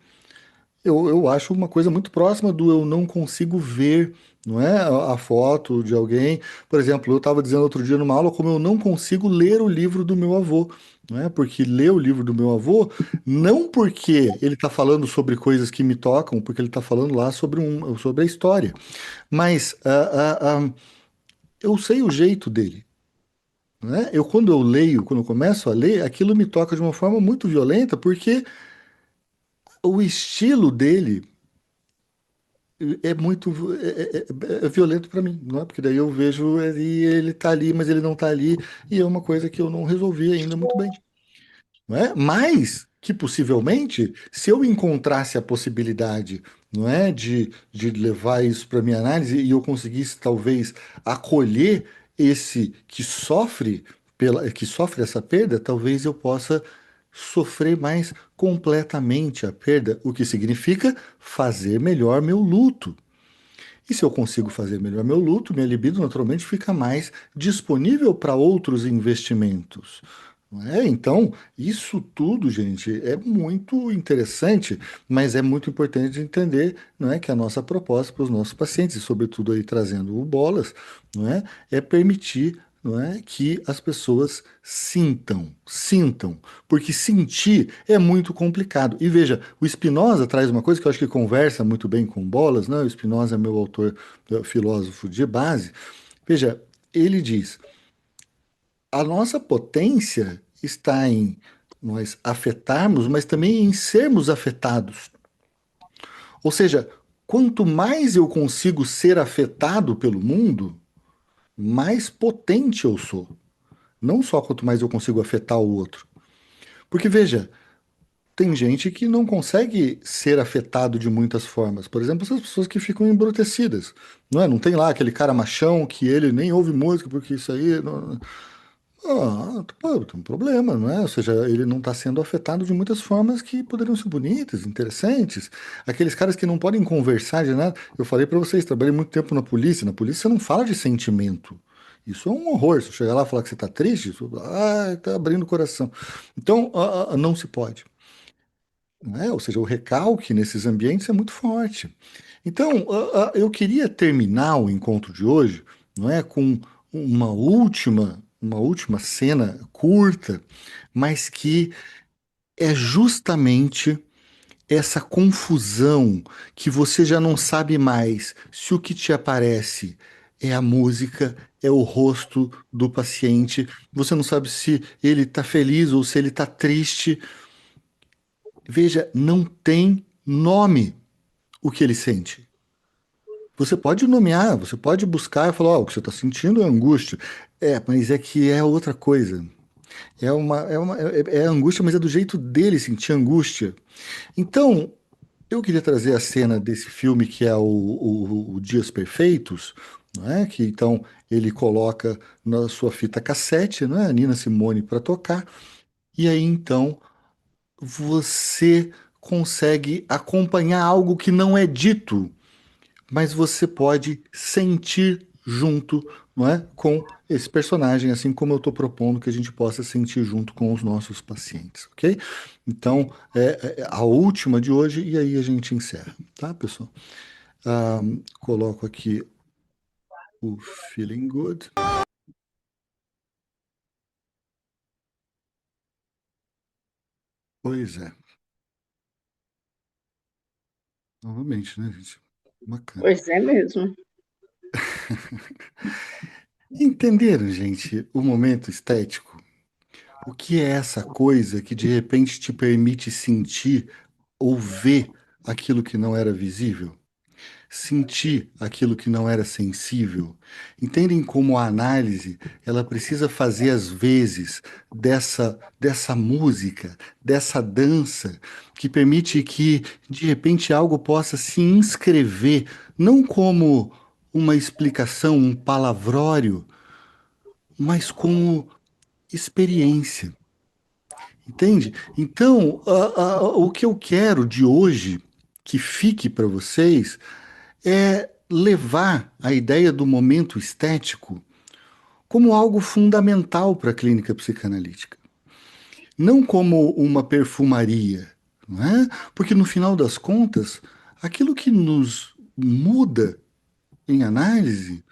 eu acho uma coisa muito próxima do eu não consigo ver, não é? A foto de alguém. Por exemplo, eu estava dizendo outro dia numa aula como eu não consigo ler o livro do meu avô, não é? Porque ler o livro do meu avô, não porque ele está falando sobre coisas que me tocam, porque ele está falando lá sobre a história, mas eu sei o jeito dele. Né? Quando eu leio, quando eu começo a ler, aquilo me toca de uma forma muito violenta, porque o estilo dele é muito é violento para mim, não é? Porque daí eu vejo ele tá ali, mas ele não tá ali, e é uma coisa que eu não resolvi ainda muito bem, não é? Mas que possivelmente, se eu encontrasse a possibilidade, não é, de levar isso para minha análise e eu conseguisse talvez acolher esse que sofre essa perda, talvez eu possa sofrer mais completamente a perda, o que significa fazer melhor meu luto. E se eu consigo fazer melhor meu luto, minha libido naturalmente fica mais disponível para outros investimentos. Não é? Então, isso tudo, gente, é muito interessante, mas é muito importante entender, não é, que a nossa proposta para os nossos pacientes, e sobretudo aí trazendo o Bolas, não é, é permitir, não é, que as pessoas sintam, porque sentir é muito complicado. E veja, o Spinoza traz uma coisa que eu acho que conversa muito bem com Bolas, né? O Spinoza é meu autor, filósofo de base. Veja, ele diz: a nossa potência está em nós afetarmos, mas também em sermos afetados. Ou seja, quanto mais eu consigo ser afetado pelo mundo, mais potente eu sou. Não só quanto mais eu consigo afetar o outro. Porque veja, tem gente que não consegue ser afetado de muitas formas. Por exemplo, essas pessoas que ficam embrutecidas. Não é? Não tem lá aquele cara machão que ele nem ouve música porque isso aí. Pô, tem um problema, não é? Ou seja, ele não está sendo afetado de muitas formas que poderiam ser bonitas, interessantes. Aqueles caras que não podem conversar de nada. Eu falei para vocês, trabalhei muito tempo na polícia. Na polícia você não fala de sentimento. Isso é um horror. Se eu chegar lá e falar que você está triste, tá abrindo o coração. Então, não se pode. Não é? Ou seja, o recalque nesses ambientes é muito forte. Então, eu queria terminar o encontro de hoje, não é, com uma última cena curta, mas que é justamente essa confusão que você já não sabe mais se o que te aparece é a música, é o rosto do paciente, você não sabe se ele está feliz ou se ele está triste. Veja, não tem nome o que ele sente. Você pode nomear, você pode buscar e falar, ó, o que você está sentindo é angústia. Mas é que é outra coisa. É angústia, mas é do jeito dele sentir angústia. Então, eu queria trazer a cena desse filme que é o Dias Perfeitos, não é? Que então ele coloca na sua fita cassete, não é? A Nina Simone para tocar, e aí então você consegue acompanhar algo que não é dito, mas você pode sentir junto, não é, com esse personagem, assim como eu estou propondo que a gente possa sentir junto com os nossos pacientes, ok? Então, é a última de hoje e aí a gente encerra, tá, pessoal? Coloco aqui o Feeling Good. Pois é. Novamente, né, gente? Bacana. Pois é mesmo. Entenderam, gente, o momento estético? O que é essa coisa que de repente te permite sentir ou ver aquilo que não era visível? Sentir aquilo que não era sensível? Entendem como a análise, ela precisa fazer às vezes dessa música, dessa dança, que permite que de repente algo possa se inscrever, não como uma explicação, um palavrório, mas como experiência. Entende? Então, o que eu quero de hoje que fique para vocês é levar a ideia do momento estético como algo fundamental para a clínica psicanalítica, não como uma perfumaria, não é? Porque no final das contas, aquilo que nos muda em análise,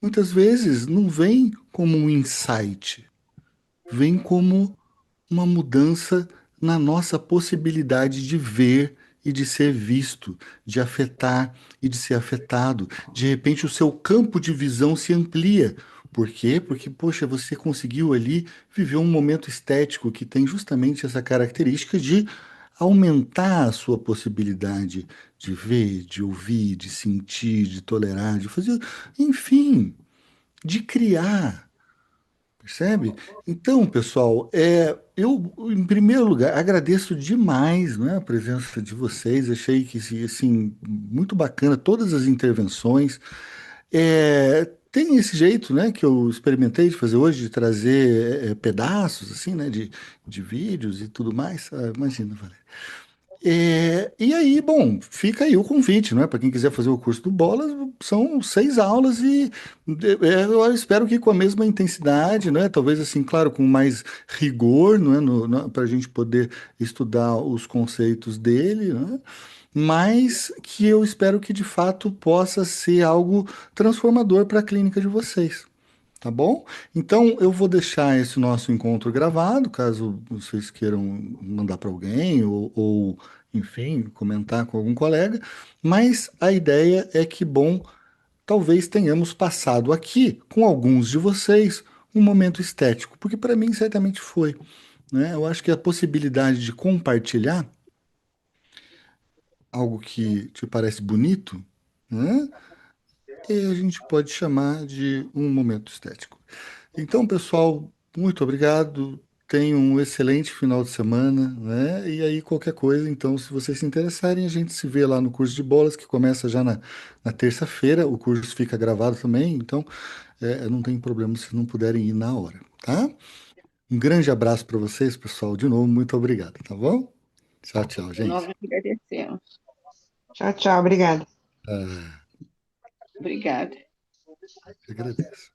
muitas vezes não vem como um insight, vem como uma mudança na nossa possibilidade de ver e de ser visto, de afetar e de ser afetado. De repente, o seu campo de visão se amplia. Por quê? Porque, poxa, você conseguiu ali viver um momento estético que tem justamente essa característica de aumentar a sua possibilidade de ver, de ouvir, de sentir, de tolerar, de fazer, enfim, de criar. Percebe? Então, pessoal, eu, em primeiro lugar, agradeço demais, né, a presença de vocês. Achei que, assim, muito bacana todas as intervenções. Tem esse jeito, né, que eu experimentei de fazer hoje, de trazer pedaços, assim, né, de vídeos e tudo mais. Ah, imagina, Valéria. E aí, bom, fica aí o convite, né? Para quem quiser fazer o curso do Bolas, são 6 aulas e eu espero que com a mesma intensidade, né? Talvez assim, claro, com mais rigor, não é? Para a gente poder estudar os conceitos dele, né? Mas que eu espero que de fato possa ser algo transformador para a clínica de vocês. Tá bom? Então eu vou deixar esse nosso encontro gravado, caso vocês queiram mandar para alguém ou, enfim, comentar com algum colega. Mas a ideia é que, bom, talvez tenhamos passado aqui com alguns de vocês um momento estético, porque para mim certamente foi, né? Eu acho que a possibilidade de compartilhar algo que te parece bonito, né? A gente pode chamar de um momento estético. Então, pessoal, muito obrigado. Tenham um excelente final de semana, né? E aí, qualquer coisa, então, se vocês se interessarem, a gente se vê lá no curso de bolas, que começa já na terça-feira. O curso fica gravado também, então não tem problema se não puderem ir na hora, tá? Um grande abraço para vocês, pessoal. De novo, muito obrigado, tá bom? Tchau, tchau, Nós gente. agradecemos. Tchau, tchau, obrigada. Ah, Obrigada. eu agradeço.